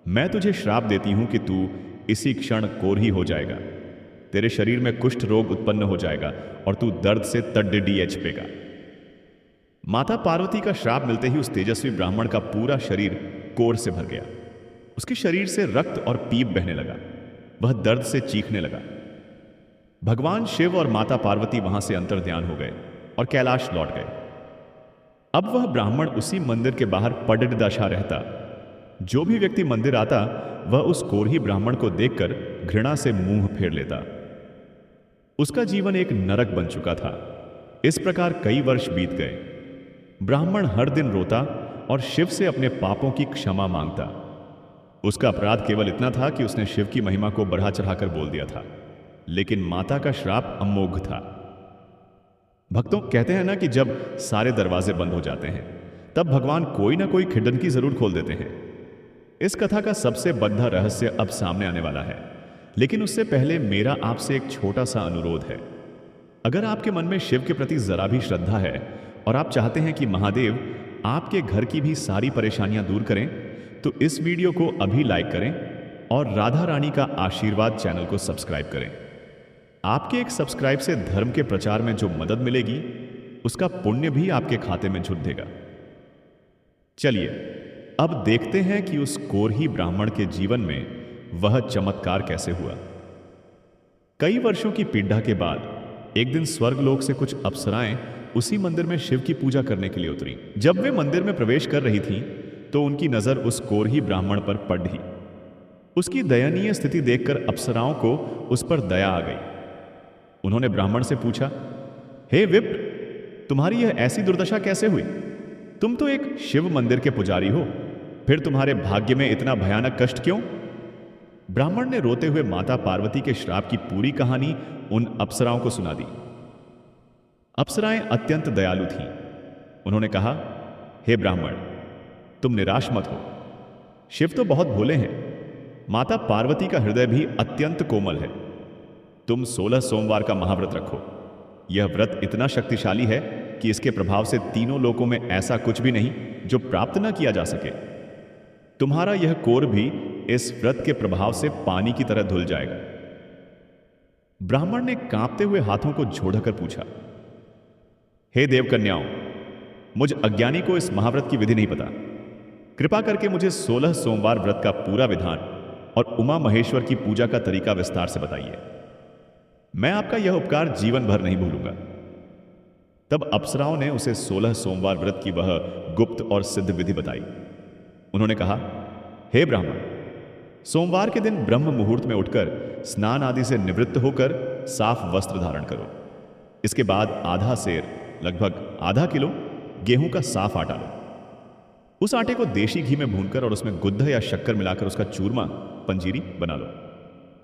मैं तुझे श्राप देती हूं कि तू इसी क्षण कोढ़ी हो जाएगा, तेरे शरीर में कुष्ठ रोग उत्पन्न हो जाएगा और तू दर्द से तड़डिडी एचपेगा। माता पार्वती का श्राप मिलते ही उस तेजस्वी ब्राह्मण का पूरा शरीर कोढ़ से भर गया। उसके शरीर से रक्त और पीप बहने लगा। वह दर्द से चीखने लगा। भगवान शिव और माता पार्वती वहां से अंतर्ध्यान हो गए और कैलाश लौट गए। अब वह ब्राह्मण उसी मंदिर के बाहर पडिडदशा रहता। जो भी व्यक्ति मंदिर आता वह उस कोढ़ी ब्राह्मण को देखकर घृणा से मुंह फेर लेता। उसका जीवन एक नरक बन चुका था। इस प्रकार कई वर्ष बीत गए। ब्राह्मण हर दिन रोता और शिव से अपने पापों की क्षमा मांगता। उसका अपराध केवल इतना था कि उसने शिव की महिमा को बढ़ा चढ़ाकर बोल दिया था, लेकिन माता का श्राप अमोघ था। भक्तों, कहते हैं ना कि जब सारे दरवाजे बंद हो जाते हैं तब भगवान कोई ना कोई खिड़की जरूर खोल देते हैं। इस कथा का सबसे बड़ा रहस्य अब सामने आने वाला है, लेकिन उससे पहले मेरा आपसे एक छोटा सा अनुरोध है। अगर आपके मन में शिव के प्रति जरा भी श्रद्धा है और आप चाहते हैं कि महादेव आपके घर की भी सारी परेशानियां दूर करें, तो इस वीडियो को अभी लाइक करें और राधा रानी का आशीर्वाद चैनल को सब्सक्राइब करें। आपके एक सब्सक्राइब से धर्म के प्रचार में जो मदद मिलेगी उसका पुण्य भी आपके खाते में झुक देगा। चलिए अब देखते हैं कि उस कोरही ब्राह्मण के जीवन में वह चमत्कार कैसे हुआ। कई वर्षों की पीड़ा के बाद एक दिन स्वर्गलोक से कुछ अप्सराएं उसी मंदिर में शिव की पूजा करने के लिए उतरी। जब वे मंदिर में प्रवेश कर रही थीं, तो उनकी नजर उस कोरही ब्राह्मण पर पड़ी। उसकी दयनीय स्थिति देखकर अप्सराओं को उस पर दया आ गई। उन्होंने ब्राह्मण से पूछा, हे विप्र, तुम्हारी यह ऐसी दुर्दशा कैसे हुई? तुम तो एक शिव मंदिर के पुजारी हो, फिर तुम्हारे भाग्य में इतना भयानक कष्ट क्यों? ब्राह्मण ने रोते हुए माता पार्वती के श्राप की पूरी कहानी उन अप्सराओं को सुना दी। अप्सराएं अत्यंत दयालु थीं। उन्होंने कहा, हे ब्राह्मण, तुम निराश मत हो। शिव तो बहुत भोले हैं। माता पार्वती का हृदय भी अत्यंत कोमल है। तुम 16 सोमवार का महाव्रत रखो। यह व्रत इतना शक्तिशाली है कि इसके प्रभाव से तीनों लोकों में ऐसा कुछ भी नहीं जो प्राप्त न किया जा सके। तुम्हारा यह कोर भी इस व्रत के प्रभाव से पानी की तरह धुल जाएगा। ब्राह्मण ने कांपते हुए हाथों को जोड़कर पूछा, हे देव कन्याओं, मुझ अज्ञानी को इस महाव्रत की विधि नहीं पता। कृपा करके मुझे 16 सोमवार व्रत का पूरा विधान और उमा महेश्वर की पूजा का तरीका विस्तार से बताइए। मैं आपका यह उपकार जीवन भर नहीं भूलूंगा। तब अप्सराओं ने उसे 16 सोमवार व्रत की वह गुप्त और सिद्ध विधि बताई। उन्होंने कहा, हे ब्राह्मण, सोमवार के दिन ब्रह्म मुहूर्त में उठकर स्नान आदि से निवृत्त होकर साफ वस्त्र धारण करो। इसके बाद आधा सेर, लगभग आधा किलो गेहूं का साफ आटा लो। उस आटे को देशी घी में भूनकर और उसमें गुद्ध या शक्कर मिलाकर उसका चूरमा, पंजीरी बना लो।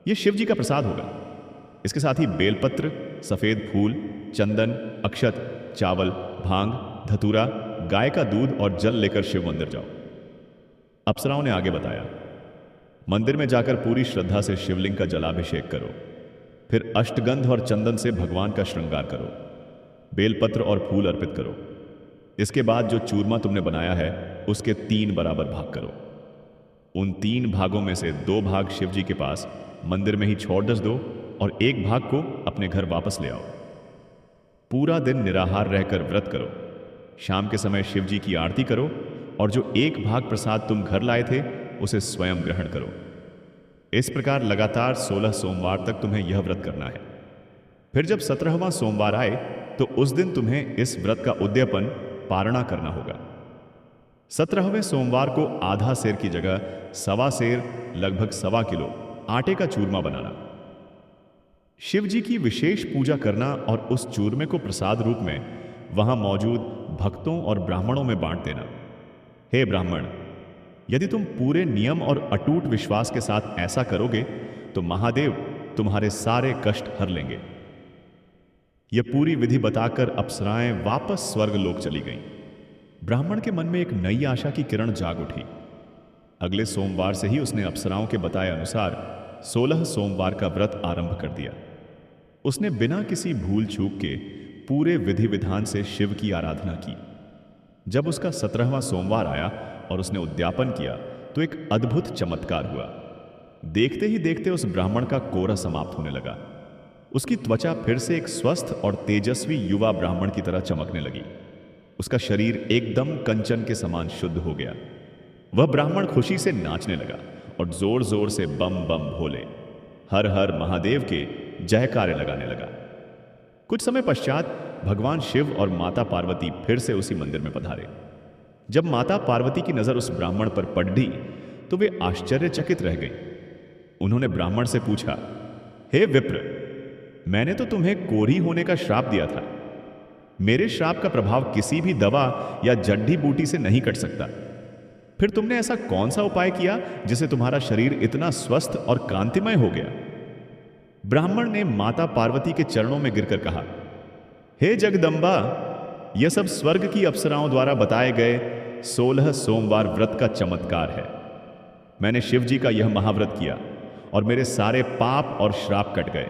यह शिव जी का प्रसाद होगा। इसके साथ ही बेलपत्र, सफेद फूल, चंदन, अक्षत, चावल, भांग, धतूरा, गाय का दूध और जल लेकर शिव मंदिर जाओ। अप्सराओं ने आगे बताया, मंदिर में जाकर पूरी श्रद्धा से शिवलिंग का जलाभिषेक करो। फिर अष्टगंध और चंदन से भगवान का श्रृंगार करो। बेलपत्र और फूल अर्पित करो। इसके बाद जो चूरमा तुमने बनाया है उसके 3 बराबर भाग करो। उन 3 भागों में से 2 भाग शिव जी के पास मंदिर में ही छोड़ दो और 1 भाग को अपने घर वापस ले आओ। पूरा दिन निराहार रहकर व्रत करो। शाम के समय शिव जी की आरती करो और जो 1 भाग प्रसाद तुम घर लाए थे उसे स्वयं ग्रहण करो। इस प्रकार लगातार 16 सोमवार तक तुम्हें यह व्रत करना है। फिर जब 17वां सोमवार आए तो उस दिन तुम्हें इस व्रत का उद्यापन पारणा करना होगा। 17वें सोमवार को आधा सेर की जगह 1.25 सेर, लगभग 1.25 किलो आटे का चूरमा बनाना। शिव जी की विशेष पूजा करना और उस चूरमे को प्रसाद रूप में वहां मौजूद भक्तों और ब्राह्मणों में बांट देना। हे ब्राह्मण, यदि तुम पूरे नियम और अटूट विश्वास के साथ ऐसा करोगे तो महादेव तुम्हारे सारे कष्ट हर लेंगे। यह पूरी विधि बताकर अप्सराएं वापस स्वर्गलोक चली गईं। ब्राह्मण के मन में एक नई आशा की किरण जाग उठी। अगले सोमवार से ही उसने अप्सराओं के बताए अनुसार 16 सोमवार का व्रत आरंभ कर दिया। उसने बिना किसी भूल चूक के पूरे विधि विधान से शिव की आराधना की। जब उसका 17वां सोमवार आया और उसने उद्यापन किया तो एक अद्भुत चमत्कार हुआ। देखते ही देखते उस ब्राह्मण का कोरा समाप्त होने लगा। उसकी त्वचा फिर से एक स्वस्थ और तेजस्वी युवा ब्राह्मण की तरह चमकने लगी। उसका शरीर एकदम कंचन के समान शुद्ध हो गया। वह ब्राह्मण खुशी से नाचने लगा और जोर जोर से बम बम भोले, हर हर महादेव के जयकारे लगाने लगा। कुछ समय पश्चात भगवान शिव और माता पार्वती फिर से उसी मंदिर में पधारे। जब माता पार्वती की नजर उस ब्राह्मण पर पड़ी तो वे आश्चर्यचकित रह गई। उन्होंने ब्राह्मण से पूछा, हे विप्र, मैंने तो तुम्हें कोढ़ी होने का श्राप दिया था। मेरे श्राप का प्रभाव किसी भी दवा या जड्डी बूटी से नहीं कट सकता। फिर तुमने ऐसा कौन सा उपाय किया जिससे तुम्हारा शरीर इतना स्वस्थ और कांतिमय हो गया? ब्राह्मण ने माता पार्वती के चरणों में गिरकर कहा, हे जगदम्बा, यह सब स्वर्ग की अप्सराओं द्वारा बताए गए 16 सोमवार व्रत का चमत्कार है। मैंने शिव जी का यह महाव्रत किया और मेरे सारे पाप और श्राप कट गए।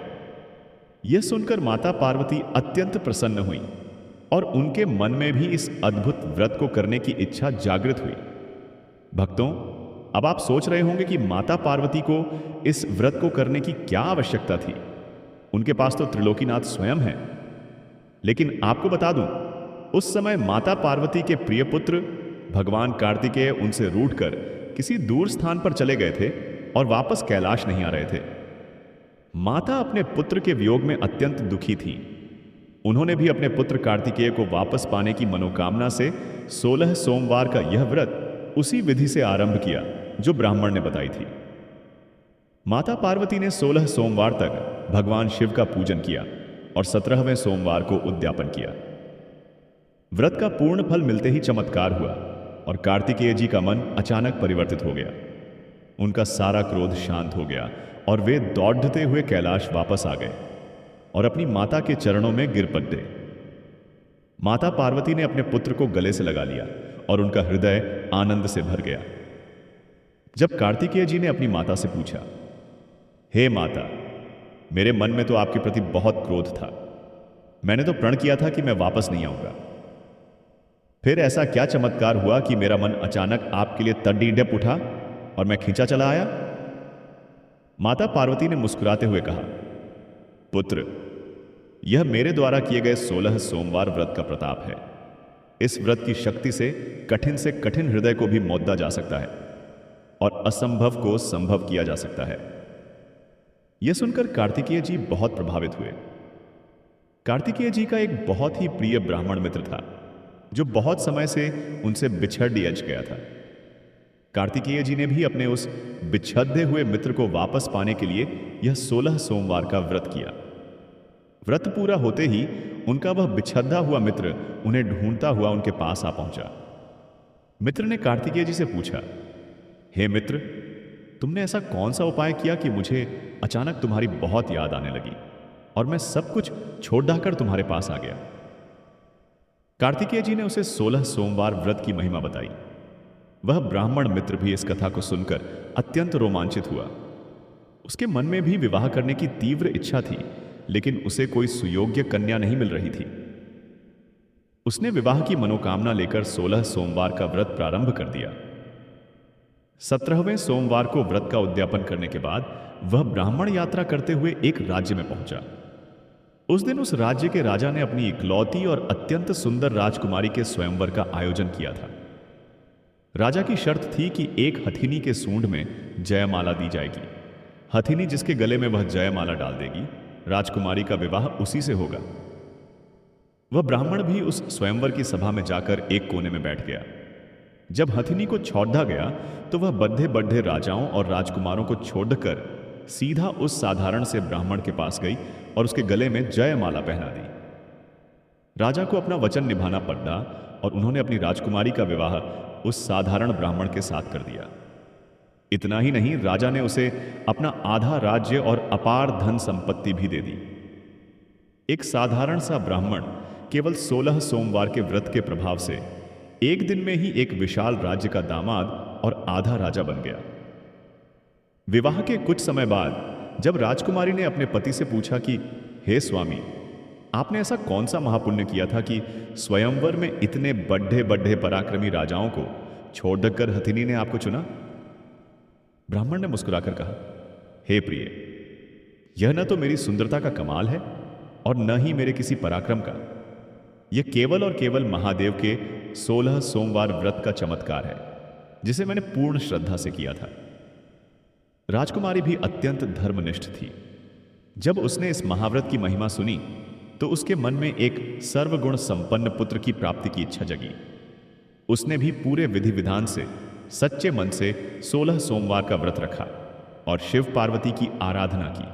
यह सुनकर माता पार्वती अत्यंत प्रसन्न हुई और उनके मन में भी इस अद्भुत व्रत को करने की इच्छा जागृत हुई। भक्तों, अब आप सोच रहे होंगे कि माता पार्वती को इस व्रत को करने की क्या आवश्यकता थी। उनके पास तो त्रिलोकीनाथ स्वयं है। लेकिन आपको बता दूं, उस समय माता पार्वती के प्रिय पुत्र भगवान कार्तिकेय उनसे रूठकर किसी दूर स्थान पर चले गए थे और वापस कैलाश नहीं आ रहे थे। माता अपने पुत्र के वियोग में अत्यंत दुखी थी। उन्होंने भी अपने पुत्र कार्तिकेय को वापस पाने की मनोकामना से 16 सोमवार का यह व्रत उसी विधि से आरंभ किया जो ब्राह्मण ने बताई थी। माता पार्वती ने 16 सोमवार तक भगवान शिव का पूजन किया और 17वें सोमवार को उद्यापन किया। व्रत का पूर्ण फल मिलते ही चमत्कार हुआ और कार्तिकेय जी का मन अचानक परिवर्तित हो गया। उनका सारा क्रोध शांत हो गया और वे दौड़ते हुए कैलाश वापस आ गए और अपनी माता के चरणों में गिर पड़े। माता पार्वती ने अपने पुत्र को गले से लगा लिया और उनका हृदय आनंद से भर गया। जब कार्तिकेय जी ने अपनी माता से पूछा, हे माता, मेरे मन में तो आपके प्रति बहुत क्रोध था। मैंने तो प्रण किया था कि मैं वापस नहीं आऊंगा। फिर ऐसा क्या चमत्कार हुआ कि मेरा मन अचानक आपके लिए तड़ीडप उठा और मैं खींचा चला आया? माता पार्वती ने मुस्कुराते हुए कहा, पुत्र, यह मेरे द्वारा किए गए 16 सोमवार व्रत का प्रताप है। इस व्रत की शक्ति से कठिन हृदय को भी मोदा जा सकता है और असंभव को संभव किया जा सकता है। यह सुनकर कार्तिकेय जी बहुत प्रभावित हुए। कार्तिकेय जी का एक बहुत ही प्रिय ब्राह्मण मित्र था जो बहुत समय से उनसे बिछड़ गया था। कार्तिकेय जी ने भी अपने उस बिछड़े हुए मित्र को वापस पाने के लिए यह 16 सोमवार का व्रत किया। व्रत पूरा होते ही उनका वह बिछड़ा हुआ मित्र उन्हें ढूंढता हुआ उनके पास आ पहुंचा। मित्र ने कार्तिकेय जी से पूछा, हे मित्र, तुमने ऐसा कौन सा उपाय किया कि मुझे अचानक तुम्हारी बहुत याद आने लगी और मैं सब कुछ छोड़ ढाकर तुम्हारे पास आ गया? कार्तिकेय जी ने उसे 16 सोमवार व्रत की महिमा बताई। वह ब्राह्मण मित्र भी इस कथा को सुनकर अत्यंत रोमांचित हुआ। उसके मन में भी विवाह करने की तीव्र इच्छा थी, लेकिन उसे कोई सुयोग्य कन्या नहीं मिल रही थी। उसने विवाह की मनोकामना लेकर 16 सोमवार का व्रत प्रारंभ कर दिया। 17वें सोमवार को व्रत का उद्यापन करने के बाद वह ब्राह्मण यात्रा करते हुए एक राज्य में पहुंचा। उस दिन उस राज्य के राजा ने अपनी इकलौती और अत्यंत सुंदर राजकुमारी के स्वयंवर का आयोजन किया था। राजा की शर्त थी कि एक हथिनी के सूंड में जयमाला दी जाएगी। हथिनी जिसके गले में वह जयमाला डाल देगी, राजकुमारी का विवाह उसी से होगा। वह ब्राह्मण भी उस स्वयंवर की सभा में जाकर एक कोने में बैठ गया। जब हथिनी को छोड़ा गया तो वह बड़े बड़े राजाओं और राजकुमारों को छोड़कर सीधा उस साधारण से ब्राह्मण के पास गई और उसके गले में जयमाला पहना दी। राजा को अपना वचन निभाना पड़ा और उन्होंने अपनी राजकुमारी का विवाह उस साधारण ब्राह्मण के साथ कर दिया। इतना ही नहीं, राजा ने उसे अपना आधा राज्य और अपार धन संपत्ति भी दे दी। एक साधारण सा ब्राह्मण केवल 16 सोमवार के व्रत के प्रभाव से एक दिन में ही एक विशाल राज्य का दामाद और आधा राजा बन गया। विवाह के कुछ समय बाद जब राजकुमारी ने अपने पति से पूछा कि हे स्वामी, आपने ऐसा कौन सा महापुण्य किया था कि स्वयंवर में इतने बड़े बड़े पराक्रमी राजाओं को छोड़कर हथिनी ने आपको चुना? ब्राह्मण ने मुस्कुराकर कहा, हे प्रिय, यह न तो मेरी सुंदरता का कमाल है और न ही मेरे किसी पराक्रम का। यह केवल और केवल महादेव के 16 सोमवार व्रत का चमत्कार है जिसे मैंने पूर्ण श्रद्धा से किया था। राजकुमारी भी अत्यंत धर्मनिष्ठ थी। जब उसने इस महाव्रत की महिमा सुनी तो उसके मन में एक सर्वगुण संपन्न पुत्र की प्राप्ति की इच्छा जगी। उसने भी पूरे विधि विधान से सच्चे मन से 16 सोमवार का व्रत रखा और शिव पार्वती की आराधना की।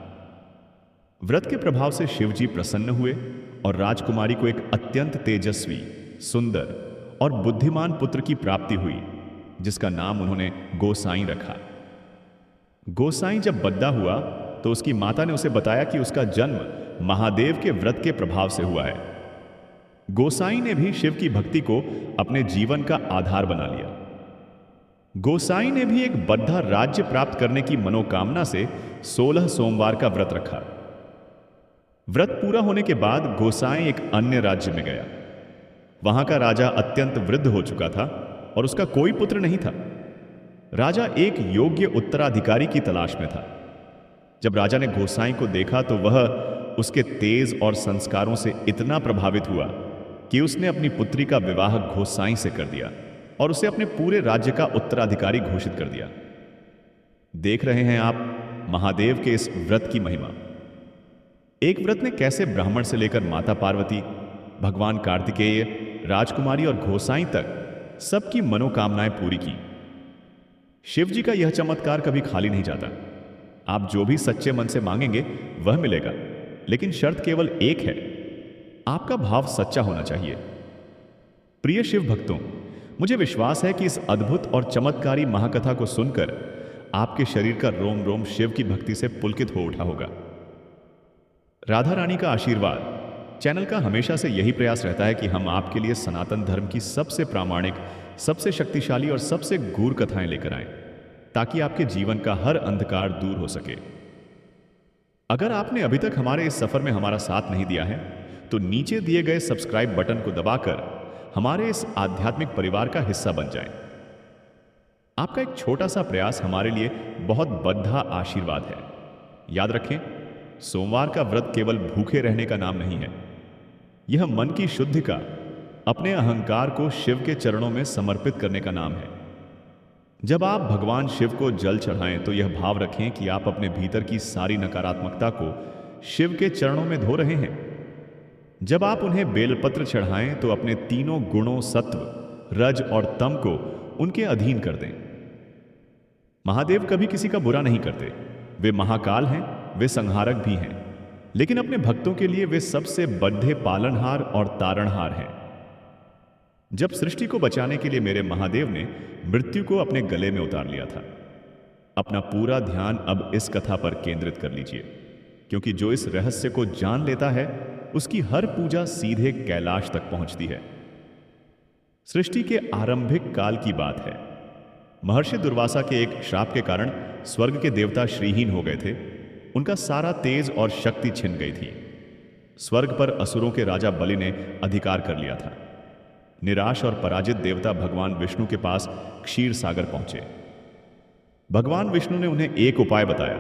व्रत के प्रभाव से शिव जी प्रसन्न हुए और राजकुमारी को एक अत्यंत तेजस्वी, सुंदर और बुद्धिमान पुत्र की प्राप्ति हुई, जिसका नाम उन्होंने गोसाई रखा। गोसाई जब बद्दा हुआ तो उसकी माता ने उसे बताया कि उसका जन्म महादेव के व्रत के प्रभाव से हुआ है। गोसाई ने भी शिव की भक्ति को अपने जीवन का आधार बना लिया। गोसाई ने भी एक बद्धा राज्य प्राप्त करने की मनोकामना से 16 सोमवार का व्रत रखा। व्रत पूरा होने के बाद गोसाई एक अन्य राज्य में गया। वहां का राजा अत्यंत वृद्ध हो चुका था और उसका कोई पुत्र नहीं था। राजा एक योग्य उत्तराधिकारी की तलाश में था। जब राजा ने गोसाई को देखा तो वह उसके तेज और संस्कारों से इतना प्रभावित हुआ कि उसने अपनी पुत्री का विवाह गोसाई से कर दिया और उसे अपने पूरे राज्य का उत्तराधिकारी घोषित कर दिया। देख रहे हैं आप महादेव के इस व्रत की महिमा। एक व्रत ने कैसे ब्राह्मण से लेकर माता पार्वती, भगवान कार्तिकेय, राजकुमारी और गोसाई तक सबकी मनोकामनाएं पूरी की। शिव जी का यह चमत्कार कभी खाली नहीं जाता। आप जो भी सच्चे मन से मांगेंगे वह मिलेगा, लेकिन शर्त केवल एक है, आपका भाव सच्चा होना चाहिए। प्रिय शिव भक्तों, मुझे विश्वास है कि इस अद्भुत और चमत्कारी महाकथा को सुनकर आपके शरीर का रोम रोम शिव की भक्ति से पुलकित हो उठा होगा। राधा रानी का आशीर्वाद। चैनल का हमेशा से यही प्रयास रहता है कि हम आपके लिए सनातन धर्म की सबसे प्रामाणिक, सबसे शक्तिशाली और सबसे गूढ़ कथाएं लेकर आएं, ताकि आपके जीवन का हर अंधकार दूर हो सके। अगर आपने अभी तक हमारे इस सफर में हमारा साथ नहीं दिया है तो नीचे दिए गए सब्सक्राइब बटन को दबाकर हमारे इस आध्यात्मिक परिवार का हिस्सा बन जाएं। आपका एक छोटा सा प्रयास हमारे लिए बहुत बड़ा आशीर्वाद है। याद रखें, सोमवार का व्रत केवल भूखे रहने का नाम नहीं है। यह मन की शुद्धि का, अपने अहंकार को शिव के चरणों में समर्पित करने का नाम है। जब आप भगवान शिव को जल चढ़ाएं तो यह भाव रखें कि आप अपने भीतर की सारी नकारात्मकता को शिव के चरणों में धो रहे हैं। जब आप उन्हें बेलपत्र चढ़ाएं तो अपने तीनों गुणों सत्व, रज और तम को उनके अधीन कर दें। महादेव कभी किसी का बुरा नहीं करते। वे महाकाल हैं, वे संहारक भी हैं, लेकिन अपने भक्तों के लिए वे सबसे बड़े पालनहार और तारणहार हैं। जब सृष्टि को बचाने के लिए मेरे महादेव ने मृत्यु को अपने गले में उतार लिया था। अपना पूरा ध्यान अब इस कथा पर केंद्रित कर लीजिए, क्योंकि जो इस रहस्य को जान लेता है उसकी हर पूजा सीधे कैलाश तक पहुंचती है। सृष्टि के आरंभिक काल की बात है। महर्षि दुर्वासा के एक श्राप के कारण स्वर्ग के देवता श्रीहीन हो गए थे। उनका सारा तेज और शक्ति छिन गई थी। स्वर्ग पर असुरों के राजा बलि ने अधिकार कर लिया था। निराश और पराजित देवता भगवान विष्णु के पास क्षीर सागर पहुंचे। भगवान विष्णु ने उन्हें एक उपाय बताया,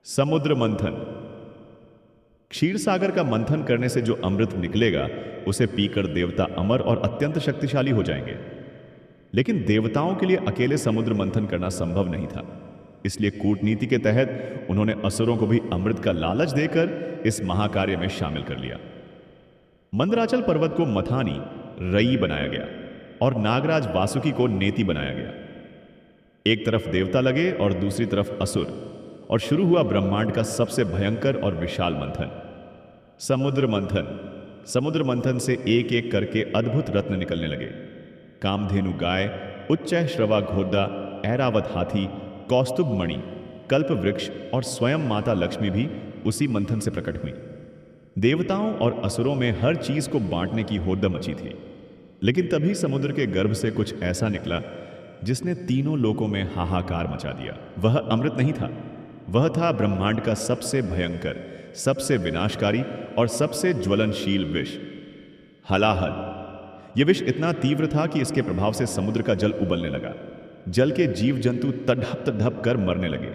समुद्र मंथन। क्षीर सागर का मंथन करने से जो अमृत निकलेगा उसे पीकर देवता अमर और अत्यंत शक्तिशाली हो जाएंगे। लेकिन देवताओं के लिए अकेले समुद्र मंथन करना संभव नहीं था। इसलिए कूटनीति के तहत उन्होंने असुरों को भी अमृत का लालच देकर इस महाकार्य में शामिल कर लिया। मंदराचल पर्वत को मथानी, रई बनाया गया और नागराज वासुकी को नेति बनाया गया। एक तरफ देवता लगे और दूसरी तरफ असुर, और शुरू हुआ ब्रह्मांड का सबसे भयंकर और विशाल मंथन, समुद्र मंथन। समुद्र मंथन से एक एक करके अद्भुत रत्न निकलने लगे। कामधेनु गाय, उच्चैःश्रवा घोड़ा, ऐरावत हाथी, कौस्तुभ मणि, कल्प वृक्ष और स्वयं माता लक्ष्मी भी उसी मंथन से प्रकट हुई। देवताओं और असुरों में हर चीज को बांटने की होड़ मची थी। लेकिन तभी समुद्र के गर्भ से कुछ ऐसा निकला जिसने तीनों लोकों में हाहाकार मचा दिया। वह अमृत नहीं था, वह था ब्रह्मांड का सबसे भयंकर, सबसे विनाशकारी और सबसे ज्वलनशील विष, हलाहल। यह विष इतना तीव्र था कि इसके प्रभाव से समुद्र का जल उबलने लगा। जल के जीव जंतु तड़प तड़प कर मरने लगे।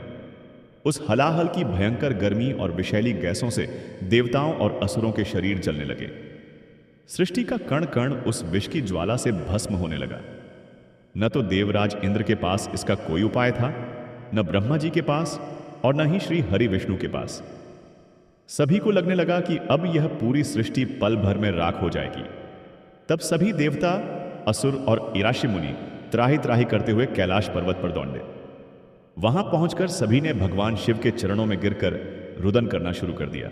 उस हलाहल की भयंकर गर्मी और विषैली गैसों से देवताओं और असुरों के शरीर जलने लगे। सृष्टि का कण कण उस विष की ज्वाला से भस्म होने लगा। न तो देवराज इंद्र के पास इसका कोई उपाय था, न ब्रह्मा जी के पास, और न ही श्री हरि विष्णु के पास। सभी को लगने लगा कि अब यह पूरी सृष्टि पल भर में राख हो जाएगी। तब सभी देवता, असुर और ईराशी मुनि त्राही त्राही करते हुए कैलाश पर्वत पर दौड़े। वहां पहुंचकर सभी ने भगवान शिव के चरणों में गिरकर रुदन करना शुरू कर दिया।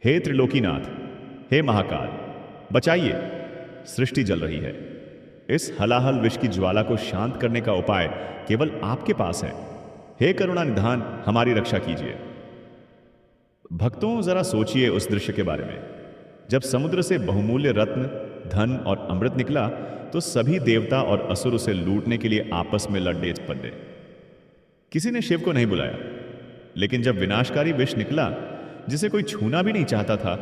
हे त्रिलोकीनाथ, हे महाकाल, बचाइए, सृष्टि जल रही है। इस हलाहल विष की ज्वाला को शांत करने का उपाय केवल आपके पास है। हे करुणा निधान, हमारी रक्षा कीजिए। भक्तों, जरा सोचिए उस दृश्य के बारे में। जब समुद्र से बहुमूल्य रत्न, धन और अमृत निकला तो सभी देवता और असुर उसे लूटने के लिए आपस में लड़ पड़े। किसी ने शिव को नहीं बुलाया, लेकिन जब विनाशकारी विष निकला जिसे कोई छूना भी नहीं चाहता था,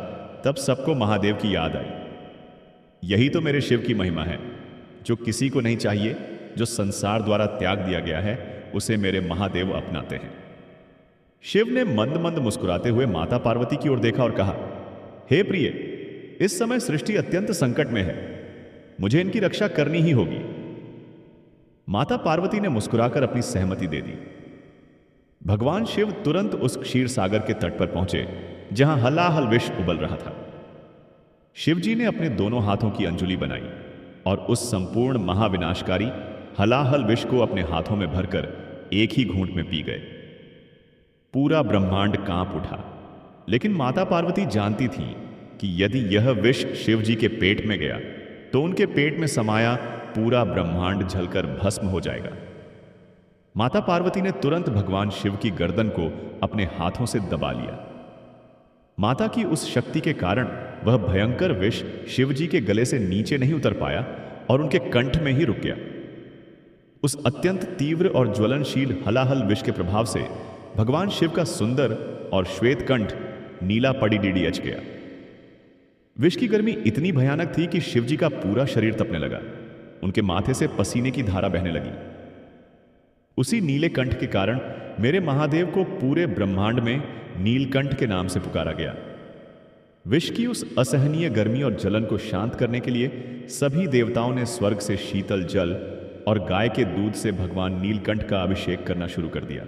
तब सबको महादेव की याद आई। यही तो मेरे शिव की महिमा है। जो किसी को नहीं चाहिए, जो संसार द्वारा त्याग दिया गया है, उसे मेरे महादेव अपनाते हैं। शिव ने मंद मंद मुस्कुराते हुए माता पार्वती की ओर देखा और कहा, हे प्रिय, इस समय सृष्टि अत्यंत संकट में है, मुझे इनकी रक्षा करनी ही होगी। माता पार्वती ने मुस्कुराकर अपनी सहमति दे दी। भगवान शिव तुरंत उस क्षीर सागर के तट पर पहुंचे जहां हलाहल विष उबल रहा था। शिवजी ने अपने दोनों हाथों की अंजुलि बनाई और उस संपूर्ण महाविनाशकारी हलाहल विष को अपने हाथों में भरकर एक ही घूंट में पी गए। पूरा ब्रह्मांड कांप उठा, लेकिन माता पार्वती जानती थी कि यदि यह विष शिवजी के पेट में गया तो उनके पेट में समाया पूरा ब्रह्मांड जलकर भस्म हो जाएगा। माता पार्वती ने तुरंत भगवान शिव की गर्दन को अपने हाथों से दबा लिया। माता की उस शक्ति के कारण वह भयंकर विष शिवजी के गले से नीचे नहीं उतर पाया और उनके कंठ में ही रुक गया। उस अत्यंत तीव्र और ज्वलनशील हलाहल विष के प्रभाव से भगवान शिव का सुंदर और श्वेत कंठ नीला पड़ीडीडी गया। विष की गर्मी इतनी भयानक थी कि शिवजी का पूरा शरीर तपने लगा। उनके माथे से पसीने की धारा बहने लगी। उसी नीले कंठ के कारण मेरे महादेव को पूरे ब्रह्मांड में नीलकंठ के नाम से पुकारा गया। विष की उस असहनीय गर्मी और जलन को शांत करने के लिए सभी देवताओं ने स्वर्ग से शीतल जल और गाय के दूध से भगवान नीलकंठ का अभिषेक करना शुरू कर दिया।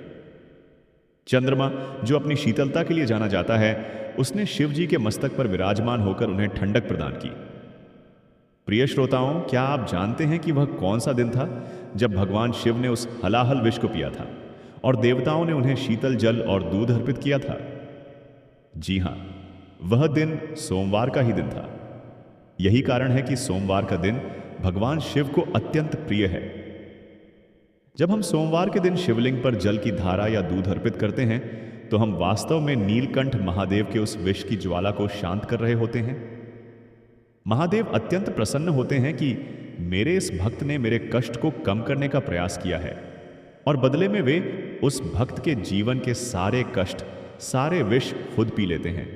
चंद्रमा, जो अपनी शीतलता के लिए जाना जाता है, उसने शिवजी के मस्तक पर विराजमान होकर उन्हें ठंडक प्रदान की। प्रिय श्रोताओं, क्या आप जानते हैं कि वह कौन सा दिन था जब भगवान शिव ने उस हलाहल विष को पिया था और देवताओं ने उन्हें शीतल जल और दूध अर्पित किया था? जी हां, वह दिन सोमवार का ही दिन था। यही कारण है कि सोमवार का दिन भगवान शिव को अत्यंत प्रिय है। जब हम सोमवार के दिन शिवलिंग पर जल की धारा या दूध अर्पित करते हैं तो हम वास्तव में नीलकंठ महादेव के उस विष की ज्वाला को शांत कर रहे होते हैं। महादेव अत्यंत प्रसन्न होते हैं कि मेरे इस भक्त ने मेरे कष्ट को कम करने का प्रयास किया है और बदले में वे उस भक्त के जीवन के सारे कष्ट, सारे विष खुद पी लेते हैं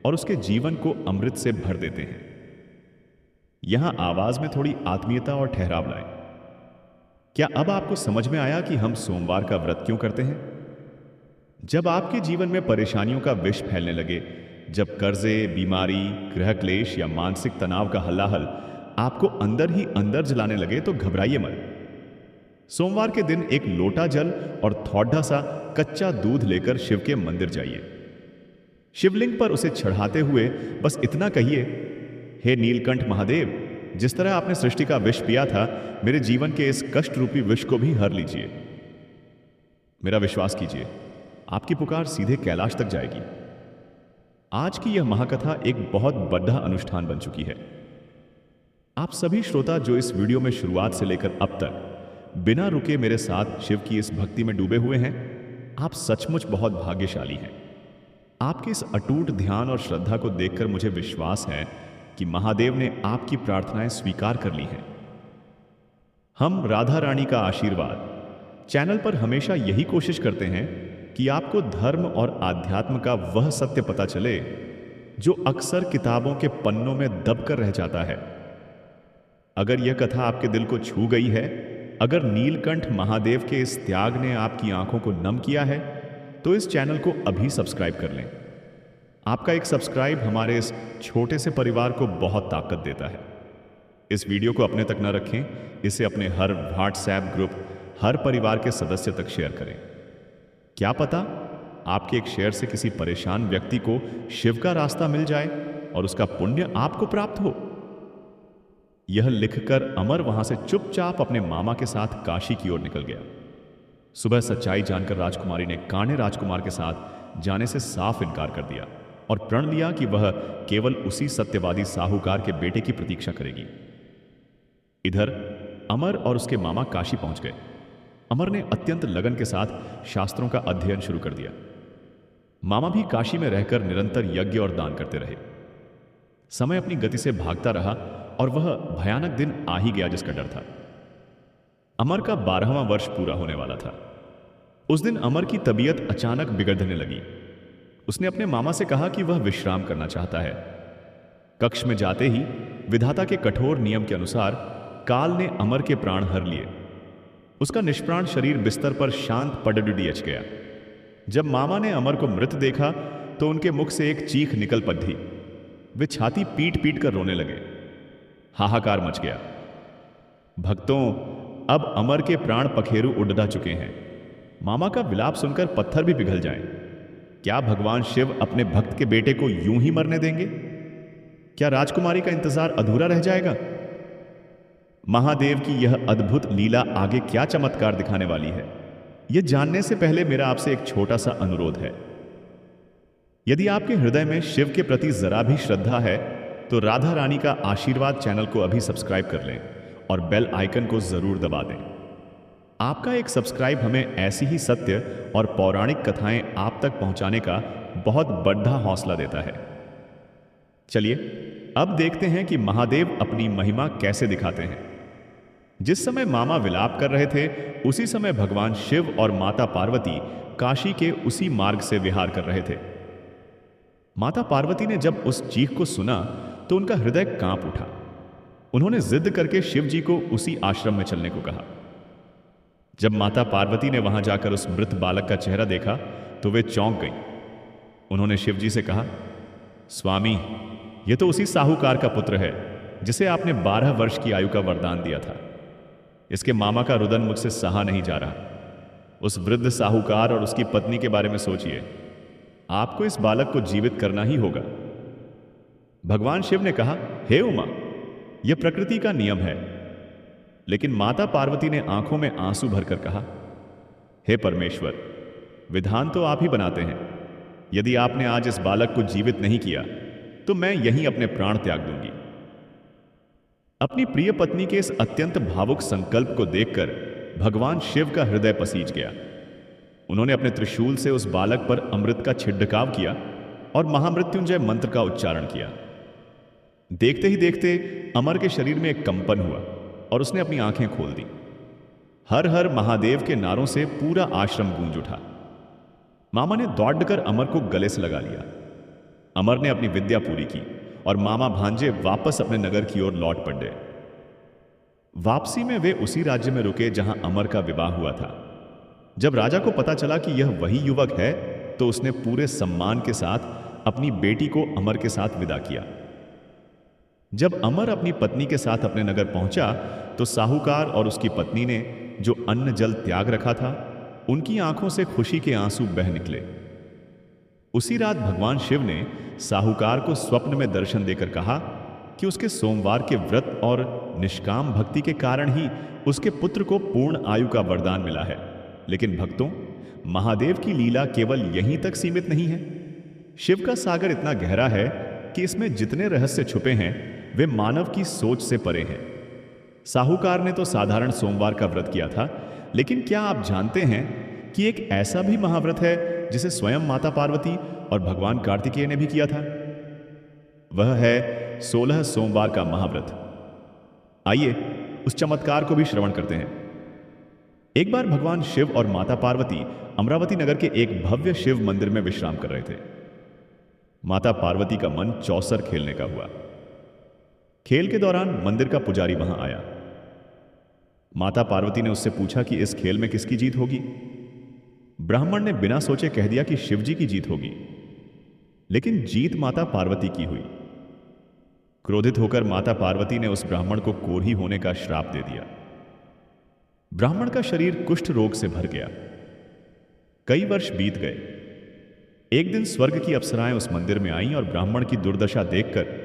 और उसके जीवन को अमृत से भर देते हैं। यहां आवाज में थोड़ी आत्मीयता और ठहराव लाएं। क्या अब आपको समझ में आया कि हम सोमवार का व्रत क्यों करते हैं? जब आपके जीवन में परेशानियों का विष फैलने लगे, जब कर्जे, बीमारी, गृह क्लेश या मानसिक तनाव का हलाहल आपको अंदर ही अंदर जलाने लगे, तो घबराइए मत। सोमवार के दिन एक लोटा जल और थोड़ा सा कच्चा दूध लेकर शिव के मंदिर जाइए। शिवलिंग पर उसे चढ़ाते हुए बस इतना कहिए, हे नीलकंठ महादेव, जिस तरह आपने सृष्टि का विष पिया था, मेरे जीवन के इस कष्ट रूपी विष को भी हर लीजिए। मेरा विश्वास कीजिए, आपकी पुकार सीधे कैलाश तक जाएगी। आज की यह महाकथा एक बहुत बड़ा अनुष्ठान बन चुकी है। आप सभी श्रोता जो इस वीडियो में शुरुआत से लेकर अब तक बिना रुके मेरे साथ शिव की इस भक्ति में डूबे हुए हैं, आप सचमुच बहुत भाग्यशाली हैं। आपके इस अटूट ध्यान और श्रद्धा को देखकर मुझे विश्वास है कि महादेव ने आपकी प्रार्थनाएं स्वीकार कर ली हैं। हम राधा रानी का आशीर्वाद चैनल पर हमेशा यही कोशिश करते हैं कि आपको धर्म और आध्यात्म का वह सत्य पता चले जो अक्सर किताबों के पन्नों में दबकर रह जाता है। अगर यह कथा आपके दिल को छू गई है, अगर नीलकंठ महादेव के इस त्याग ने आपकी आंखों को नम किया है, तो इस चैनल को अभी सब्सक्राइब कर लें। आपका एक सब्सक्राइब हमारे इस छोटे से परिवार को बहुत ताकत देता है। इस वीडियो को अपने तक न रखें, इसे अपने हर व्हाट्सएप ग्रुप, हर परिवार के सदस्य तक शेयर करें। क्या पता आपके एक शेयर से किसी परेशान व्यक्ति को शिव का रास्ता मिल जाए और उसका पुण्य आपको प्राप्त हो। यह लिखकर अमर वहां से चुपचाप अपने मामा के साथ काशी की ओर निकल गया। सुबह सच्चाई जानकर राजकुमारी ने काणे राजकुमार के साथ जाने से साफ इनकार कर दिया और प्रण लिया कि वह केवल उसी सत्यवादी साहूकार के बेटे की प्रतीक्षा करेगी। इधर अमर और उसके मामा काशी पहुंच गए। अमर ने अत्यंत लगन के साथ शास्त्रों का अध्ययन शुरू कर दिया। मामा भी काशी में रहकर निरंतर यज्ञ और दान करते रहे। समय अपनी गति से भागता रहा और वह भयानक दिन आ ही गया जिसका डर था। अमर का 12वां वर्ष पूरा होने वाला था। उस दिन अमर की तबीयत अचानक बिगड़ने लगी। उसने अपने मामा से कहा कि वह विश्राम करना चाहता है। कक्ष में जाते ही विधाता के कठोर नियम के अनुसार काल ने अमर के प्राण हर लिए। उसका निष्प्राण शरीर बिस्तर पर शांत पडडुडियच गया। जब मामा ने अमर को मृत देखा तो उनके मुख से एक चीख निकल पड़ी। वे छाती पीट पीट कर रोने लगे। हाहाकार मच गया। भक्तों, अब अमर के प्राण पखेरु उड़ चुके हैं। मामा का विलाप सुनकर पत्थर भी पिघल जाएं। क्या भगवान शिव अपने भक्त के बेटे को यूं ही मरने देंगे? क्या राजकुमारी का इंतजार अधूरा रह जाएगा? महादेव की यह अद्भुत लीला आगे क्या चमत्कार दिखाने वाली है, यह जानने से पहले मेरा आपसे एक छोटा सा अनुरोध है। यदि आपके हृदय में शिव के प्रति जरा भी श्रद्धा है तो राधा रानी का आशीर्वाद चैनल को अभी सब्सक्राइब कर लें और बेल आइकन को जरूर दबा दें। आपका एक सब्सक्राइब हमें ऐसी ही सत्य और पौराणिक कथाएं आप तक पहुंचाने का बहुत बड़ा हौसला देता है। चलिए अब देखते हैं कि महादेव अपनी महिमा कैसे दिखाते हैं। जिस समय मामा विलाप कर रहे थे उसी समय भगवान शिव और माता पार्वती काशी के उसी मार्ग से विहार कर रहे थे। माता पार्वती ने जब उस चीख को सुना तो उनका हृदय कांप उठा। उन्होंने जिद करके शिव जी को उसी आश्रम में चलने को कहा। जब माता पार्वती ने वहां जाकर उस मृत बालक का चेहरा देखा तो वे चौंक गईं। उन्होंने शिव जी से कहा, स्वामी, यह तो उसी साहूकार का पुत्र है जिसे आपने 12 वर्ष की आयु का वरदान दिया था। इसके मामा का रुदन मुझसे सहा नहीं जा रहा। उस वृद्ध साहूकार और उसकी पत्नी के बारे में सोचिए। आपको इस बालक को जीवित करना ही होगा। भगवान शिव ने कहा, हे उमा, यह प्रकृति का नियम है। लेकिन माता पार्वती ने आंखों में आंसू भरकर कहा, हे परमेश्वर, विधान तो आप ही बनाते हैं। यदि आपने आज इस बालक को जीवित नहीं किया तो मैं यहीं अपने प्राण त्याग दूंगी। अपनी प्रिय पत्नी के इस अत्यंत भावुक संकल्प को देखकर भगवान शिव का हृदय पसीज गया। उन्होंने अपने त्रिशूल से उस बालक पर अमृत का छिड़काव किया और महामृत्युंजय मंत्र का उच्चारण किया। देखते ही देखते अमर के शरीर में एक कंपन हुआ और उसने अपनी आंखें खोल दी। हर हर महादेव के नारों से पूरा आश्रम गूंज उठा। मामा ने दौड़कर अमर को गले से लगा लिया। अमर ने अपनी विद्या पूरी की और मामा भांजे वापस अपने नगर की ओर लौट पड़े। वापसी में वे उसी राज्य में रुके जहां अमर का विवाह हुआ था। जब राजा को पता चला कि यह वही युवक है तो उसने पूरे सम्मान के साथ अपनी बेटी को अमर के साथ विदा किया। जब अमर अपनी पत्नी के साथ अपने नगर पहुंचा तो साहूकार और उसकी पत्नी ने जो अन्न जल त्याग रखा था उनकी आंखों से खुशी के आंसू बह निकले। उसी रात भगवान शिव ने साहूकार को स्वप्न में दर्शन देकर कहा कि उसके सोमवार के व्रत और निष्काम भक्ति के कारण ही उसके पुत्र को पूर्ण आयु का वरदान मिला है। लेकिन भक्तों, महादेव की लीला केवल यहीं तक सीमित नहीं है। शिव का सागर इतना गहरा है कि इसमें जितने रहस्य छुपे हैं वे मानव की सोच से परे हैं। साहूकार ने तो साधारण सोमवार का व्रत किया था, लेकिन क्या आप जानते हैं कि एक ऐसा भी महाव्रत है जिसे स्वयं माता पार्वती और भगवान कार्तिकेय ने भी किया था? वह है 16 सोमवार का महाव्रत। आइए उस चमत्कार को भी श्रवण करते हैं। एक बार भगवान शिव और माता पार्वती अमरावती नगर के एक भव्य शिव मंदिर में विश्राम कर रहे थे। माता पार्वती का मन चौसर खेलने का हुआ। खेल के दौरान मंदिर का पुजारी वहां आया। माता पार्वती ने उससे पूछा कि इस खेल में किसकी जीत होगी। ब्राह्मण ने बिना सोचे कह दिया कि शिव जी की जीत होगी, लेकिन जीत माता पार्वती की हुई। क्रोधित होकर माता पार्वती ने उस ब्राह्मण को कोढ़ी होने का श्राप दे दिया। ब्राह्मण का शरीर कुष्ठ रोग से भर गया। कई वर्ष बीत गए। एक दिन स्वर्ग की अप्सराएं उस मंदिर में आईं और ब्राह्मण की दुर्दशा देखकर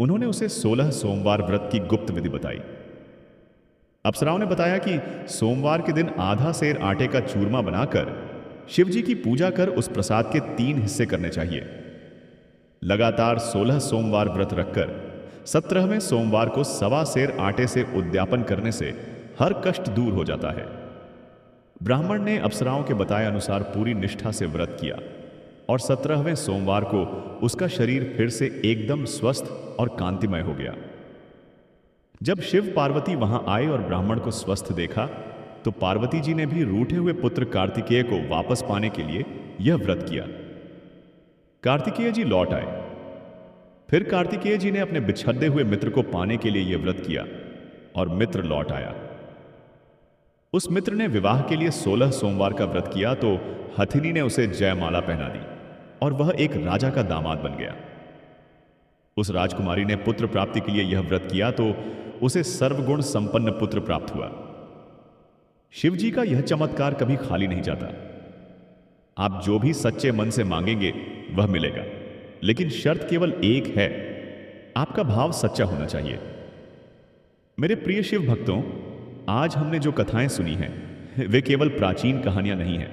उन्होंने उसे 16 सोमवार व्रत की गुप्त विधि बताई। अप्सराओं ने बताया कि सोमवार के दिन आधा सेर आटे का चूरमा बनाकर शिव जी की पूजा कर उस प्रसाद के 3 हिस्से करने चाहिए। लगातार 16 सोमवार व्रत रखकर 17वें सोमवार को सवा सेर आटे से उद्यापन करने से हर कष्ट दूर हो जाता है। ब्राह्मण ने अप्सराओं के बताए अनुसार पूरी निष्ठा से व्रत किया और 17वें सोमवार को उसका शरीर फिर से एकदम स्वस्थ और कांतिमय हो गया। जब शिव पार्वती वहां आए और ब्राह्मण को स्वस्थ देखा तो पार्वती जी ने भी रूठे हुए पुत्र कार्तिकेय को वापस पाने के लिए यह व्रत किया। कार्तिकेय जी लौट आए। फिर कार्तिकेय जी ने अपने बिछड़े हुए मित्र को पाने के लिए यह व्रत किया और मित्र लौट आया। उस मित्र ने विवाह के लिए 16 सोमवार का व्रत किया तो हथिनी ने उसे जयमाला पहना दी और वह एक राजा का दामाद बन गया। उस राजकुमारी ने पुत्र प्राप्ति के लिए यह व्रत किया तो उसे सर्वगुण संपन्न पुत्र प्राप्त हुआ। शिव जी का यह चमत्कार कभी खाली नहीं जाता। आप जो भी सच्चे मन से मांगेंगे वह मिलेगा, लेकिन शर्त केवल एक है, आपका भाव सच्चा होना चाहिए। मेरे प्रिय शिव भक्तों, आज हमने जो कथाएं सुनी हैं वे केवल प्राचीन कहानियां नहीं हैं।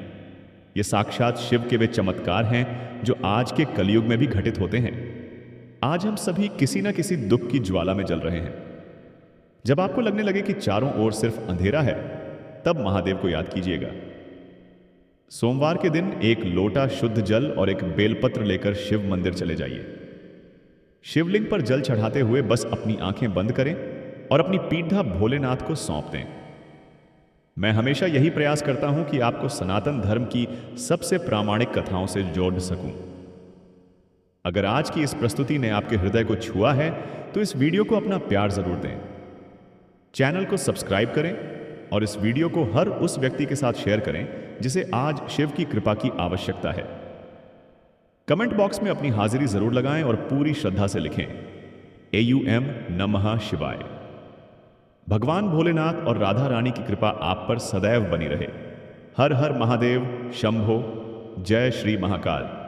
ये साक्षात शिव के वे चमत्कार हैं जो आज के कलयुग में भी घटित होते हैं। आज हम सभी किसी न किसी दुख की ज्वाला में जल रहे हैं। जब आपको लगने लगे कि चारों ओर सिर्फ अंधेरा है, तब महादेव को याद कीजिएगा। सोमवार के दिन एक लोटा शुद्ध जल और एक बेलपत्र लेकर शिव मंदिर चले जाइए। शिवलिंग पर जल चढ़ाते हुए बस अपनी आंखें बंद करें और अपनी पीठा भोलेनाथ को सौंप दें। मैं हमेशा यही प्रयास करता हूं कि आपको सनातन धर्म की सबसे प्रामाणिक कथाओं से जोड़ सकूं। अगर आज की इस प्रस्तुति ने आपके हृदय को छुआ है तो इस वीडियो को अपना प्यार जरूर दें। चैनल को सब्सक्राइब करें और इस वीडियो को हर उस व्यक्ति के साथ शेयर करें जिसे आज शिव की कृपा की आवश्यकता है। कमेंट बॉक्स में अपनी हाजिरी जरूर लगाएं और पूरी श्रद्धा से लिखें AUM नमः शिवाय। भगवान भोलेनाथ और राधा रानी की कृपा आप पर सदैव बनी रहे। हर हर महादेव शंभो। जय श्री महाकाल।